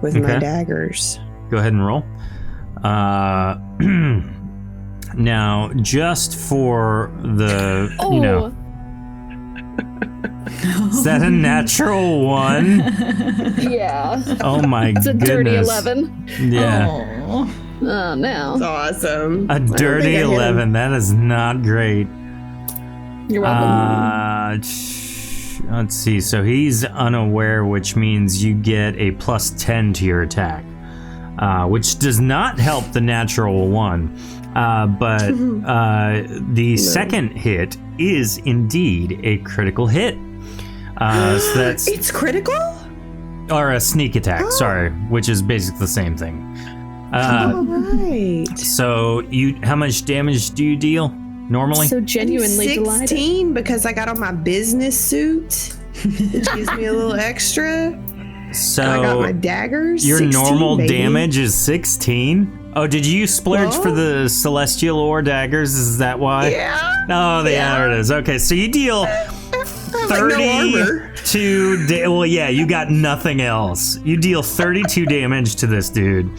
with my Okay. daggers. Go ahead and roll. Now, just for the, Oh, is that a natural 1? yeah. Oh my It's a goodness. dirty 11. Yeah. Aw. Oh, no. That's awesome. A I don't dirty think I hit him. 11. That is not great. You're welcome. Let's see. So he's unaware, which means you get a plus 10 to your attack, which does not help the natural 1. But the second hit is indeed a critical hit. So that's It's critical? or a sneak attack. Sorry, which is basically the same thing. All right. So how much damage do you deal normally? So genuinely 16 delighted. because I got on my business suit. It gives me a little extra. So I got my daggers. your 16, normal baby. damage is 16. Oh, did you splurge for the celestial ore daggers? Is that why? Yeah. Oh, there it is. Okay, so you deal Like no armor. 32. Well, yeah, you got nothing else. You deal 32 damage to this dude.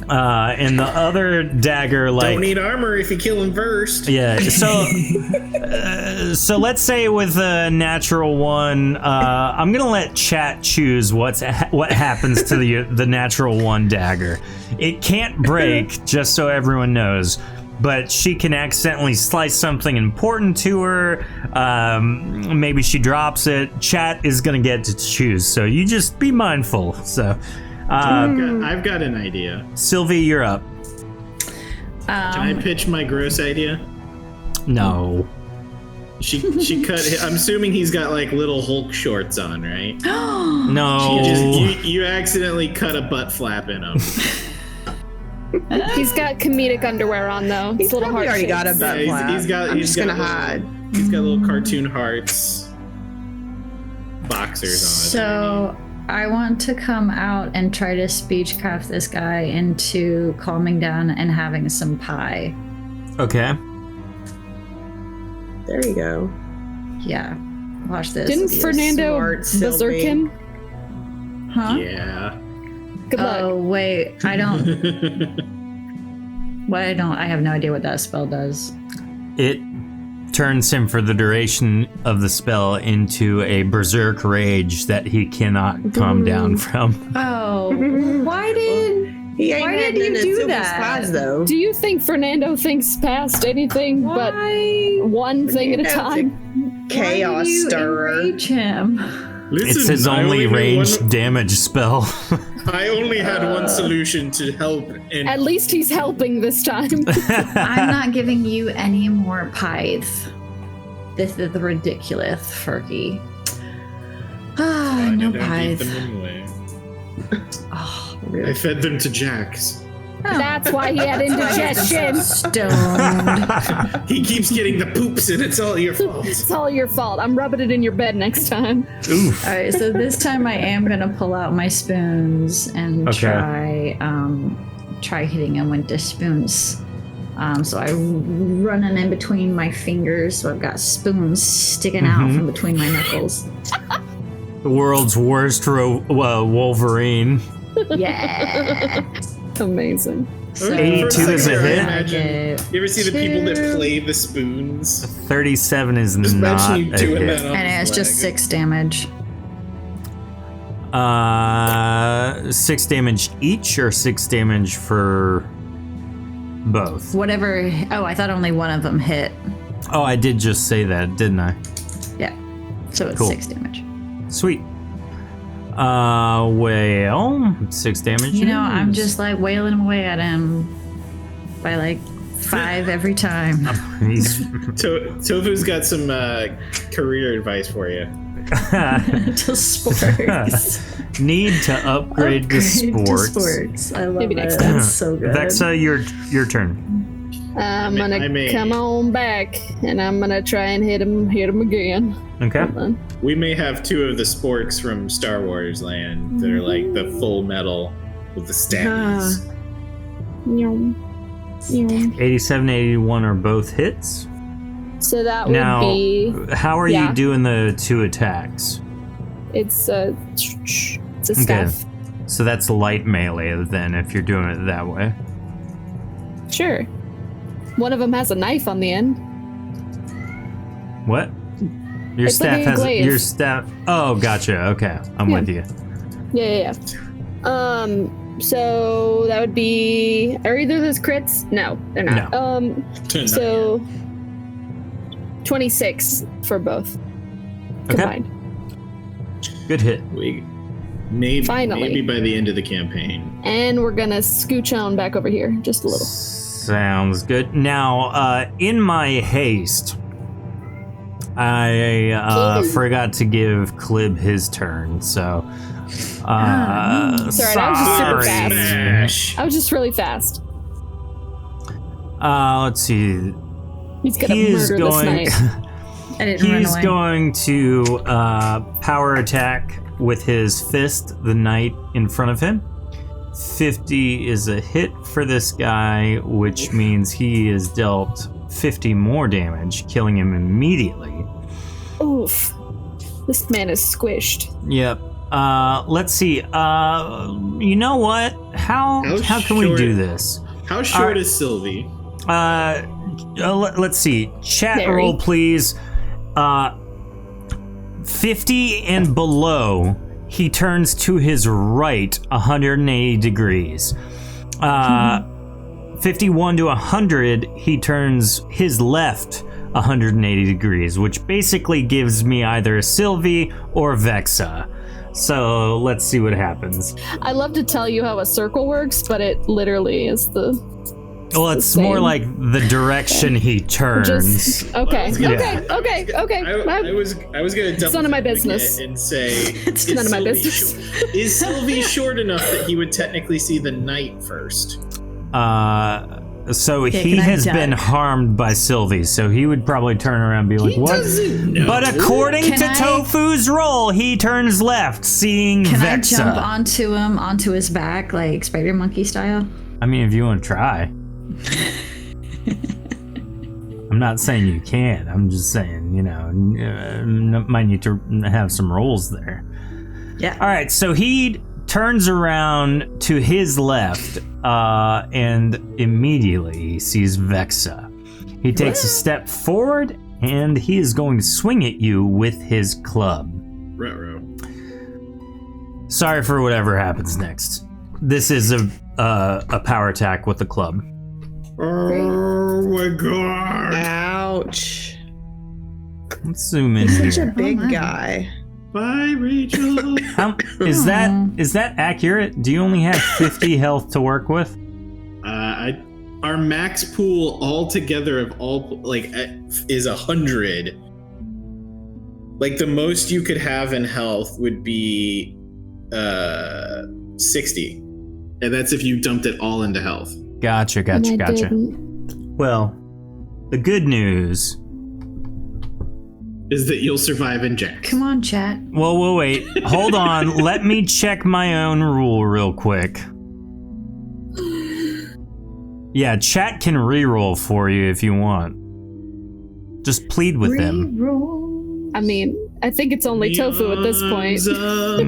And the other dagger, Don't like, need armor if you kill him first. yeah. So let's say with a natural 1, I'm gonna let chat choose what happens to the natural 1 dagger. It can't break, just so everyone knows. But she can accidentally slice something important to her. Maybe she drops it. Chat is gonna get to choose, so you just be mindful. So, I've got an idea. Sylvie, you're up. Can I pitch my gross idea? No. She cut. I'm assuming he's got like little Hulk shorts on, right? No. You accidentally cut a butt flap in him. He's got comedic underwear on, though. He's It's a little probably hard already got a shapes. butt Yeah, flap. he's got. I'm he's just got gonna little- hide. He's got little cartoon hearts. Boxers on. So I want to come out and try to speechcraft this guy into calming down and having some pie. Okay. There you go. Yeah. Watch this. Didn't You're Fernando smart, berserk Sylvie. him? Huh? Yeah. Good luck. Oh wait, I don't. I have no idea what that spell does. It turns him for the duration of the spell into a berserk rage that he cannot calm down from. Oh, why did He ain't Why did heading you into do Sylvie's that? spies, though. Do you think Fernando thinks past anything but one thing at a time? Chaos Why did you stirrer. enrage him? Listen, It's his I only know ranged damage spell. I only had one solution to help, and At least he's helping this time. I'm not giving you any more pies. This is ridiculous, Fergie. Ah, I no don't eat pies. them anyway. Oh, I really? fed them to Jax. That's why he had indigestion. Stoned. He keeps getting the poops, and it's all your fault. It's all your fault. I'm rubbing it in your bed next time. Oof. All right, so this time I am gonna pull out my spoons and Okay. try hitting him with the spoons. So I run them in between my fingers, so I've got spoons sticking out from between my knuckles. The world's worst Wolverine. Yeah. Amazing. So 82 is a I hit. get You ever see the people that 2, play the spoons? 37 is Just not imagine you a doing hit. that on and it's just flag. 6 damage. 6 damage each or 6 damage for both? Whatever. Oh, I thought only one of them hit. Oh, I did just say that, didn't I? Yeah. So it's Cool. 6 damage. Sweet. Well, 6 damage. You know, I'm just like wailing away at him by like 5 every time. He's Tofu's got some career advice for you. To sports. need to upgrade to sports. sports. I love Maybe it. next time. That's so good. Vexa, your turn. I'm I gonna may. come on back, and I'm gonna try and hit him again. Okay. Hold on. We may have 2 of the sporks from Star Wars Land that are like the full metal with the stabbies. Nyom. Nyom. 87, 81 are both hits. So that would Now, be how are yeah. you doing the 2 attacks? it's a Okay. staff. So that's light melee then, if you're doing it that way. Sure. One of them has a knife on the end. What? Your It's like staff a has glaive. your staff. Oh, gotcha. Okay, I'm Yeah. with you. Yeah. So that would be. Are either of those crits? No, they're not. No. So 26 for both combined. Good hit. We maybe Finally. maybe by the end of the campaign. And we're gonna scooch on back over here just a little. Sounds good. Now, in my haste, I forgot to give Clib his turn, so. Sorry, I was just super fast. Smash. I was just really fast. Let's see. He's gonna He is murder going. this knight. I didn't run He's away. going to power attack with his fist the knight in front of him. 50 is a hit for this guy, which means he is dealt 50 more damage, killing him immediately. Oof. This man is squished. Yep. Let's see. You know what? How can we short- do this? How short Alright. is Sylvie? Let's see. Chat Very. roll, please. 50 and below, he turns to his right 180 degrees. 51 to 100, he turns his left 180 degrees, which basically gives me either Sylvie or Vexa. So let's see what happens. I love to tell you how a circle works, but it literally is the Well, it's the more same. like the direction he turns. just okay. Yeah. Okay. I was gonna double none of my check business. again and say It's is none of my Sylvie business. Is Sylvie short enough that he would technically see the knight first? So Okay, he can I has duck? been harmed by Sylvie, so he would probably turn around and be like, He "What?" doesn't know. But according Can to I- Tofu's roll, he turns left, seeing Can I Vexa. jump onto him, onto his back, like Spider Monkey style? I mean, if you want to try. I'm not saying you can't. I'm just saying, might need to have some rolls there. Yeah. All right, so he turns around to his left and immediately sees Vexa. He takes a step forward and he is going to swing at you with his club. Ruh-roh. Sorry for whatever happens next. This is a power attack with the club. Oh my god. Ouch. Let's zoom in Such a here. big my. guy. Bye, Rachel. Is that accurate? Do you only have 50 health to work with? Our max pool altogether of all is 100. Like the most you could have in health would be 60, and that's if you dumped it all into health. Gotcha. And I didn't. Well, the good news. Is that you'll survive in Jax. Come on, chat. Well, wait. Hold on. Let me check my own rule real quick. Yeah, chat can reroll for you if you want. Just plead with them. Reroll. I mean, I think it's only tofu at this point.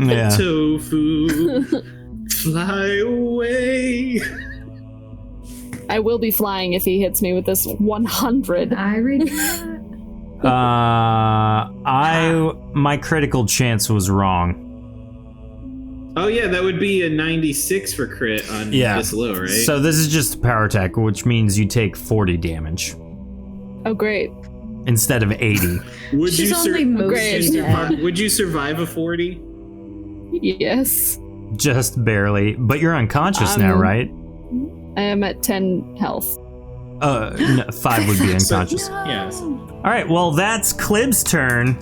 Yeah. Tofu, fly away. I will be flying if he hits me with this 100. I read that. My critical chance was wrong. Oh yeah, that would be a 96 for crit on this low, right? So this is just a power attack, which means you take 40 damage Oh, great. instead of 80. would She's you only mostly dead. would you survive a 40? Yes. Just barely. But you're unconscious now, right? I am at 10 health. No, 5 would be unconscious. Yes. All right, well, that's Clib's turn.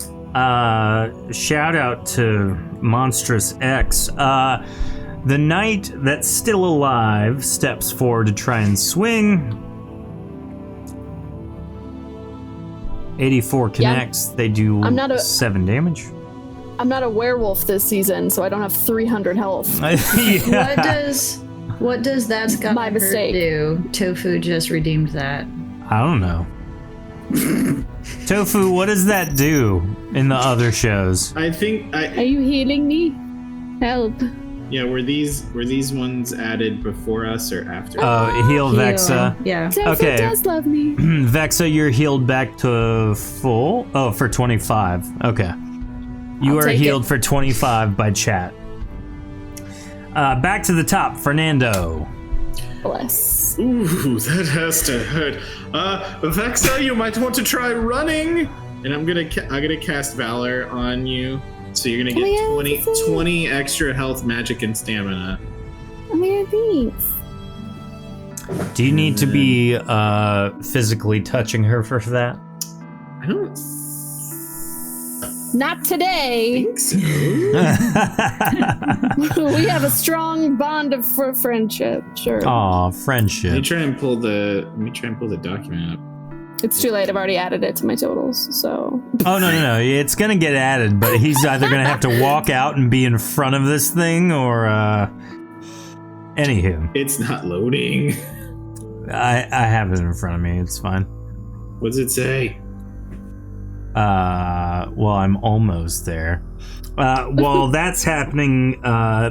Shout out to Monstrous X. The knight that's still alive steps forward to try and swing. 84 connects. They do I'm not a- 7 damage. I'm not a werewolf this season, so I don't have 300 health. Yeah. What does that Scott My mistake. do? Tofu just redeemed that. I don't know. Tofu, what does that do in the other shows? I think Are you healing me? Help. were these ones added before us or after? Heal Vexa. Yeah. Tofu Okay. does love me. Vexa, you're healed back to full. Oh, for 25. Okay. You I'll are take healed it. for 25 by chat. Back to the top, Fernando. Bless. Ooh, that has to hurt. Vexa, you might want to try running. And I'm gonna cast Valor on you, so you're gonna get Oh, yeah, 20 extra health, magic, and stamina. Oh my god, thanks. Do you need to be physically touching her for that? I don't Not today. think so. We have a strong bond of friendship. Sure. Aw, Let me friendship. try and pull the document up. It's too late. I've already added it to my totals. So Oh, no. It's gonna get added, but he's either gonna have to walk out and be in front of this thing, or, Anywho, It's not loading. I have it in front of me. It's fine. What does it say? Well, I'm almost there. While that's happening,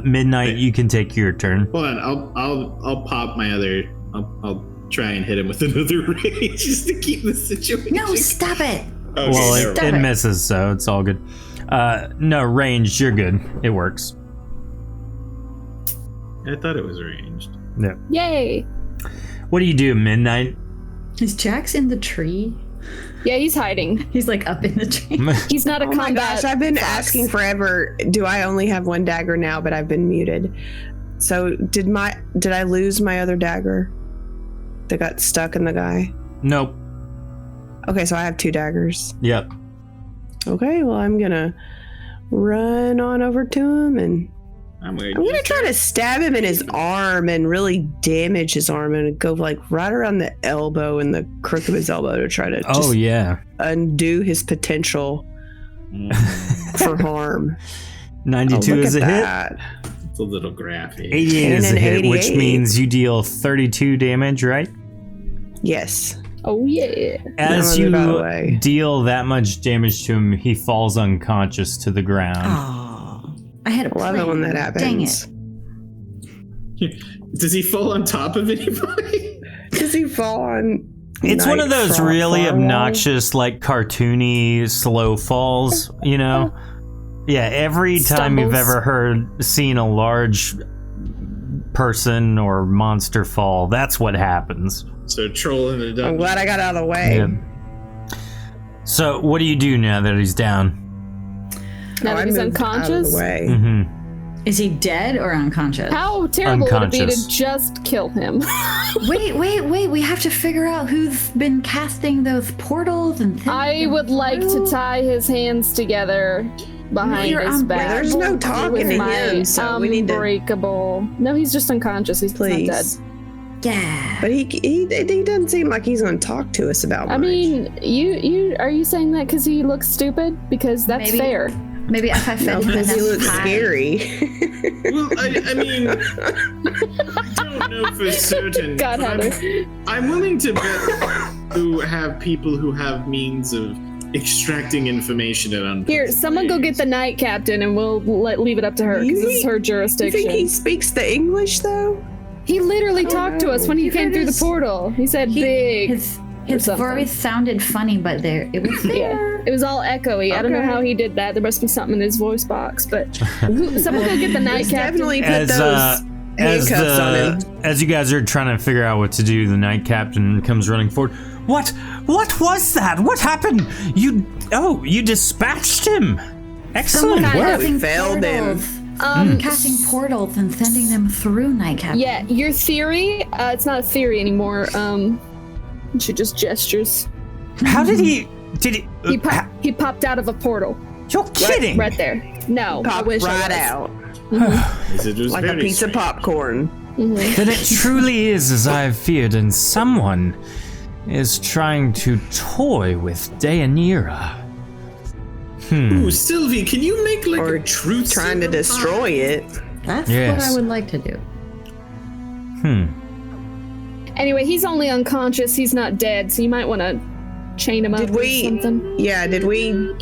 Midnight, you can take your turn. Hold on, I'll pop my other. I'll try and hit him with another rage just to keep the situation. No, stop it. Okay, Well, never it mind. misses, so it's all good. No, ranged, you're good. It works. I thought it was ranged. Yeah. yay. What do you do, Midnight? Is Jax in the tree? Yeah, he's hiding. He's like up in the tree. He's not a Oh my combat. gosh, I've been fox. asking forever. Do I only have one dagger now? But I've been muted. So did I lose my other dagger that got stuck in the guy? Nope. Okay, so I have 2 daggers. Yep. Okay, well I'm gonna run on over to him and I'm I'm gonna try to stab him in his arm and really damage his arm and go like right around the elbow and the crook of his elbow to try to Oh, just yeah. undo his potential for harm. 92 look is a at hit. that. It's a little graphic. 88 And is a an hit, which 88. means you deal 32 damage, right? Yes. Oh yeah. As No, by the you way. deal that much damage to him, he falls unconscious to the ground. Oh, I had a Love it when that Dang happens. it. Does he fall on top of anybody? Does he fall on? It's one of night those frog really firewall? obnoxious, like cartoony, slow falls, you know? Yeah, every time you've Stumbles. ever seen a large person or monster fall. That's what happens. So troll in the I'm dungeon. glad I got out of the way. Yeah. So what do you do now that he's down? Now that he's moved out of unconscious? the way. Mm-hmm. Is he dead or unconscious? How terrible would it be Unconscious. to just kill him? Wait. We have to figure out who's been casting those portals and things. I would like to tie his hands together behind You're his back. There's no talking with to my him, so we need to unbreakable. No, he's just unconscious. He's not dead. please. Yeah. But he doesn't seem like he's going to talk to us about I much. mean, you are you saying that because he looks stupid? Because that's Maybe. fair. Maybe if I fed no, him because he enough looks pie. scary. Well, I mean, I don't know for certain. God, but Heather. I'm willing to bet to have people who have means of extracting information at unpleasant Here, someone go get the night captain, and we'll leave it up to her because this is her You jurisdiction. think he speaks the English though? He literally talked to us when he You came heard through the his- portal. He said big. His something. voice sounded funny, but it was there. Yeah, it was all echoey. I don't know Okay. how he did that. There must be something in his voice box. But someone go get the night Let's captain. definitely put As those handcuffs on him. as you guys are trying to figure out what to do, the night captain comes running forward. What was that? What happened? You dispatched him. Excellent Someone work. We failed him. Casting portals and sending them through Nightcap. Yeah, your theory. It's not a theory anymore. She just gestures. How did he? Did he? He popped out of a portal. You're kidding. Right there. No, I Pop wish right I out It was like a very piece of strange. popcorn. Then it truly is as I've feared, and someone is trying to toy with Deianira. Ooh, Sylvie, can you make like Or a truth trying to serum destroy pie? it. That's Yes. what I would like to do. Anyway, he's only unconscious. He's not dead, so you might want to chain him up Did or we? something. Yeah. Did we?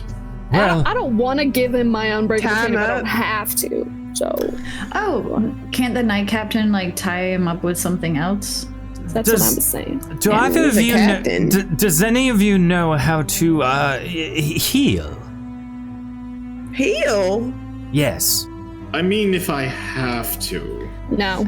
Well, I don't want to give him my unbreakable Tie chain him if I up. don't have to. So Oh, can't the Night Captain like tie him up with something else? that's Does- what I was saying. do either he's of a you? captain. Does any of you know how to heal? Heal? Yes. I mean, if I have to. No.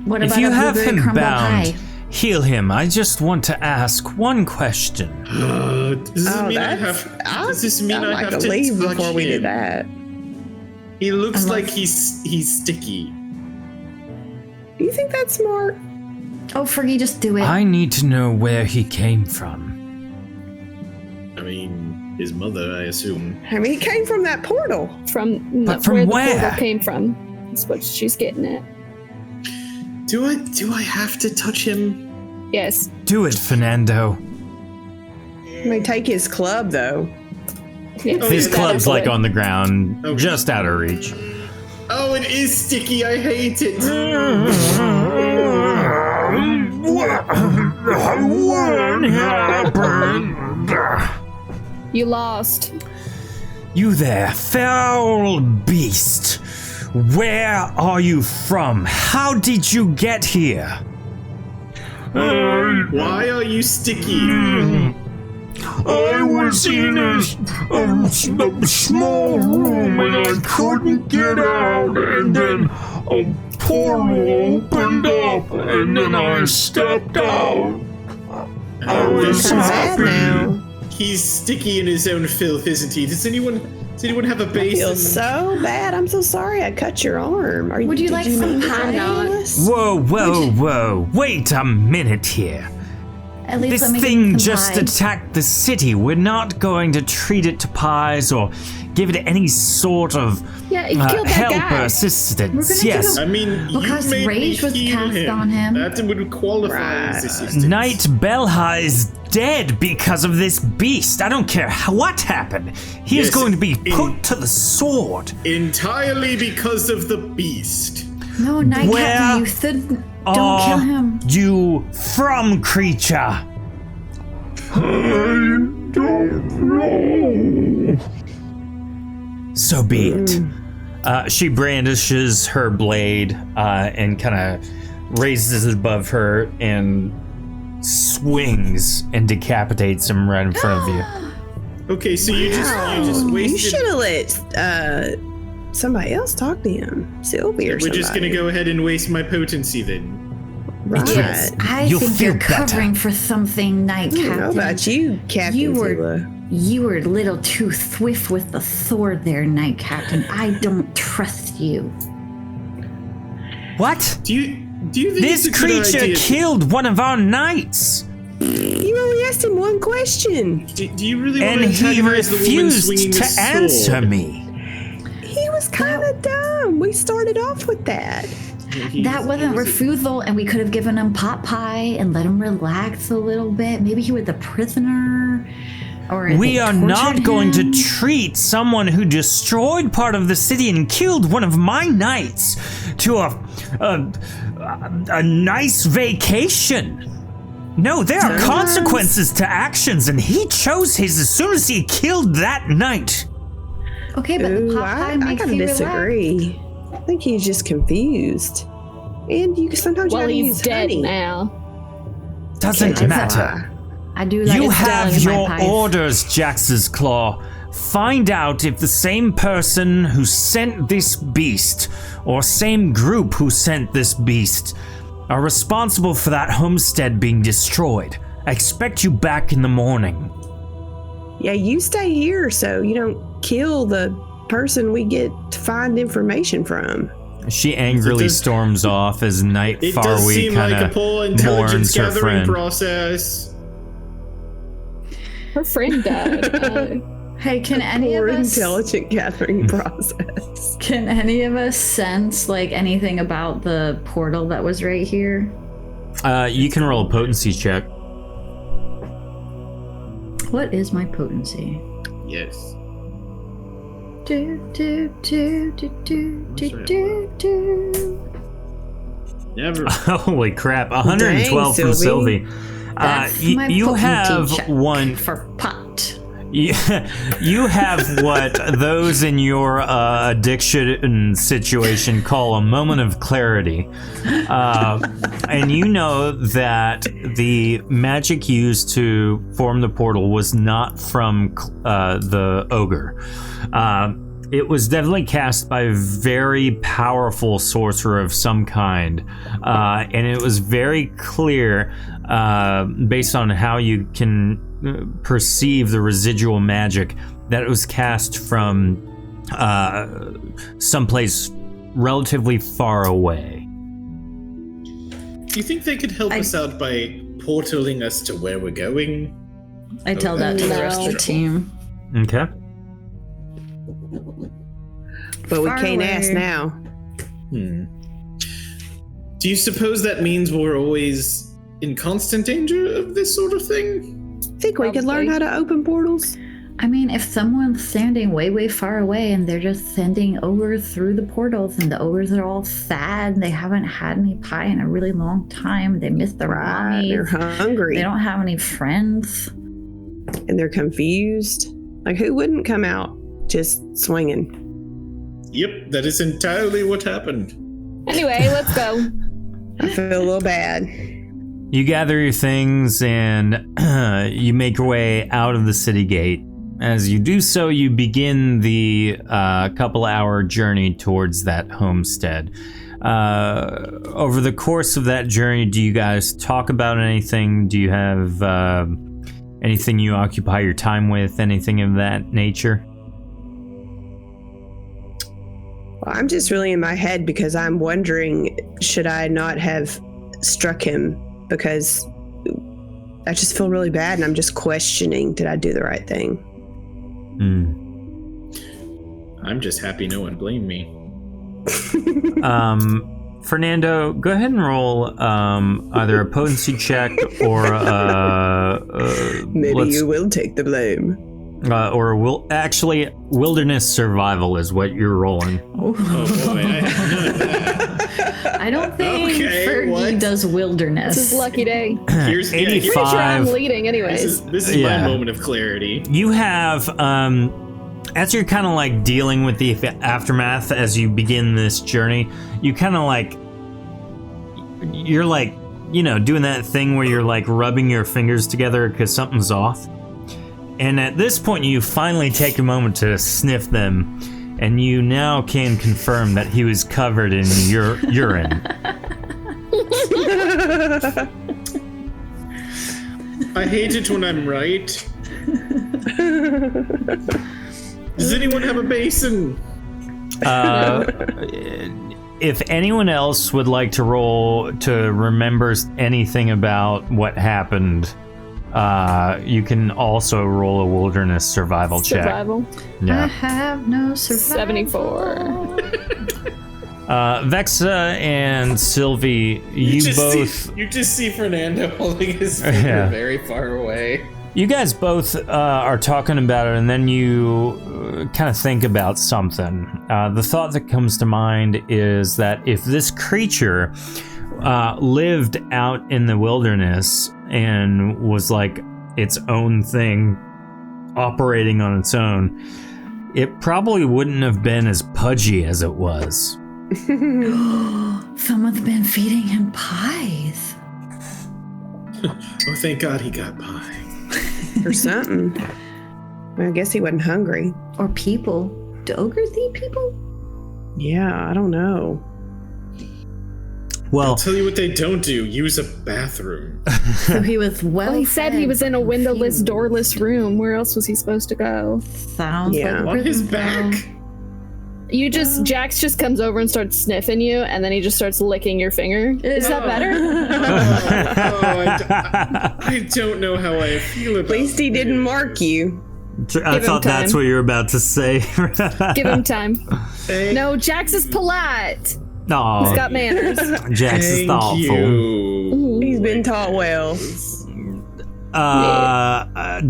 What If about you a have blueberry him crumble bound, pie? heal him. I just want to ask one question. Does this Oh, mean I that's. have? Does this mean I'd I like have to to leave touch before we him? did that. He looks Unless- like he's sticky. Do you think that's smart? Oh, Fergie, just do it. I need to know where he came from. I mean, his mother, I assume. I mean, he came from that portal. From from where where? the portal came from. That's what she's getting at. Do I have to touch him? Yes. Do it, Fernando. I may take his club though. Yeah, His that club's is like what- on the ground, Okay. just out of reach. Oh, it is sticky. I hate it. You lost. You there, foul beast. Where are you from? How did you get here? Why are you sticky? I was in a small room and I couldn't get out, and then a portal opened up, and then I stepped out. I was Kind of bad happy. now. He's sticky in his own filth, isn't he? Does anyone have a I basin? feel so bad. I'm so sorry I cut your arm. Would you did like you some mean to pie? kill us? Whoa. Wait a minute here. At least This let me thing get some just pie. attacked the city. We're not going to treat it to pies or give it any sort of Yeah, you killed that help guy. or assistance. We're gonna Yes. give I mean, Because you made rage me was heal cast him. on him. That would qualify as Right. assistance. Knight Belha is dead because of this beast. I don't care what happened. He is Yes, going to be in- put to the sword. Entirely because of the beast. No, Night Where Captain, you should don't Are kill him. you from, creature? I don't know. So be it. She brandishes her blade and kind of raises it above her and swings and decapitates him right in front of you. Okay, so you just You wasted. should have let somebody else talk to him. Sylvie or We're somebody. just gonna go ahead and waste my potency then. Right. Yes. I You'll think feel you're better. covering for something, Night I don't know Captain. about you, Captain You were- Tula. You were a little too swift with the sword there, Night Captain. I don't trust you. What? Do you think This it's a good creature idea- killed one of our knights, You only asked him one question. Do you really want and to he antagonize the woman swinging refused a to sword? answer me. He was kind of dumb. We started off with that. That wasn't refusal, and we could have given him pot pie and let him relax a little bit. Maybe he was a prisoner, or We they are not tortured going him. to treat someone who destroyed part of the city and killed one of my knights to a nice vacation. No, there are consequences to actions, and he chose his as soon as he killed that knight. Okay, but the Ooh, pot pie I makes gotta you relax. disagree. I think he's just confused. And you sometimes you Well, gotta he's use dead honey. now. Doesn't Okay, matter. I do like You it's have done in my your pies. orders, Jax's Claw. Find out if the same person who sent this beast, or same group who sent this beast, are responsible for that homestead being destroyed. I expect you back in the morning. Yeah, you stay here so you don't kill the person we get to find information from. She angrily does- storms off as Night It does Farweek seem like a kind poor of intelligence mourns her gathering friend. process. Her friend died. Hey, can any Or of us intelligent gathering process. can any of us sense like anything about the portal that was right here? You can roll a potency check. What is my potency? Yes. Do do do do do do do do. Never. Holy crap! 112 Dang, from Sylvie. Sylvie. That's my You potency have check one. for pot. You have what those in your addiction situation call a moment of clarity. And you know that the magic used to form the portal was not from the ogre. It was definitely cast by a very powerful sorcerer of some kind. And it was very clear, based on how you can perceive the residual magic, that it was cast from someplace relatively far away. Do you think they could help us out by portaling us to where we're going? I tell that to the No. rest of the team. Okay. But we Far can't away. ask now. Do you suppose that means we're always in constant danger of this sort of thing? Think we could learn Probably. how to open portals? I mean, if someone's standing way, way far away and they're just sending ogres through the portals, and the ogres are all sad and they haven't had any pie in a really long time, they miss their Right, they're mommies, hungry they don't have any friends. and they're confused. Like, who wouldn't come out just swinging? Yep, that is entirely what happened. Anyway, let's go. I feel a little bad. You gather your things and you make your way out of the city gate. As you do so, you begin the couple-hour journey towards that homestead. Over the course of that journey, do you guys talk about anything? Do you have anything you occupy your time with? Anything of that nature? Well, I'm just really in my head because I'm wondering, should I not have struck him? Because I just feel really bad and I'm just questioning, did I do the right thing? I'm just happy no one blamed me. Fernando, go ahead and roll either a potency check or Maybe you will take the blame. actually wilderness survival is what you're rolling. Oh boy, I have none of that. I don't think Okay, Fergie what? does wilderness. This is lucky day. Here's Pretty sure 85. I'm leading anyways. This is Yeah. my moment of clarity. You have, as you're kind of like dealing with the aftermath as you begin this journey, you kind of like, you're like, you know, doing that thing where you're like rubbing your fingers together because something's off. And at this point, you finally take a moment to sniff them. and you now can confirm that he was covered in urine. I hate it when I'm right. Does anyone have a basin? If anyone else would like to roll to remember anything about what happened, you can also roll a wilderness survival check. Survival. I Yeah. have no survival. 74. Vexa and Sylvie, you both. You just see Fernando holding his finger Yeah. very far away. You guys both are talking about it, and then you kind of think about something. The thought that comes to mind is that if this creature lived out in the wilderness and was like its own thing, operating on its own, it probably wouldn't have been as pudgy as it was. Someone's been feeding him pies. Oh, thank God he got pie. Or something. I guess he wasn't hungry. Or people. Do ogres eat people? Yeah, I don't know. Well, I'll tell you what they don't do. Use a bathroom. So he was well. Well, he said he was in a windowless, doorless room. Where else was he supposed to go? Sounds Yeah. like On his back. Jax just comes over and starts sniffing you, and then he just starts licking your finger. Is that better? I don't know how I feel about At least he didn't mark you. I him thought that's time. what you were about to say. Give him time. Thank, No, Jax is polite. No, He's got manners. Jax is thank thoughtful. you. He's been taught well.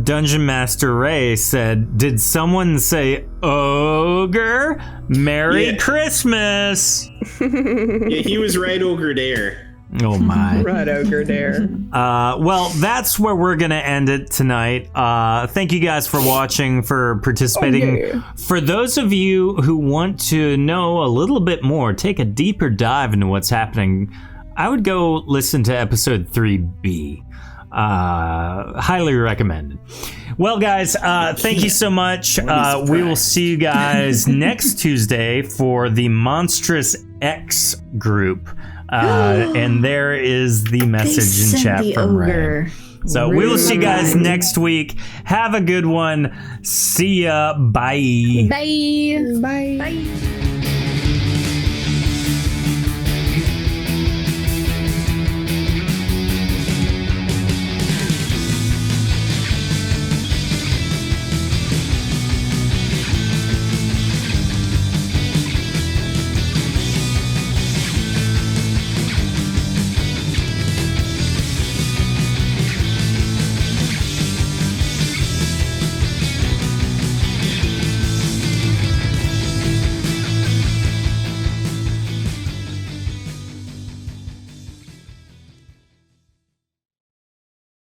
Dungeon Master Ray said, "Did someone say ogre? Merry Yeah. Christmas!" Yeah, he was right over there. Oh my. Right, ogre there. Well, that's where we're gonna end it tonight. Thank you guys for watching, for participating. Oh, yeah. For those of you who want to know a little bit more, take a deeper dive into what's happening, I would go listen to episode 3B. Highly recommended. Well, guys, thank you so much. We will see you guys next Tuesday for the Monstrous X group. And there is the message in chat from Ray. So we will see you guys next week. Have a good one. See ya. Bye. Bye. Bye. Bye.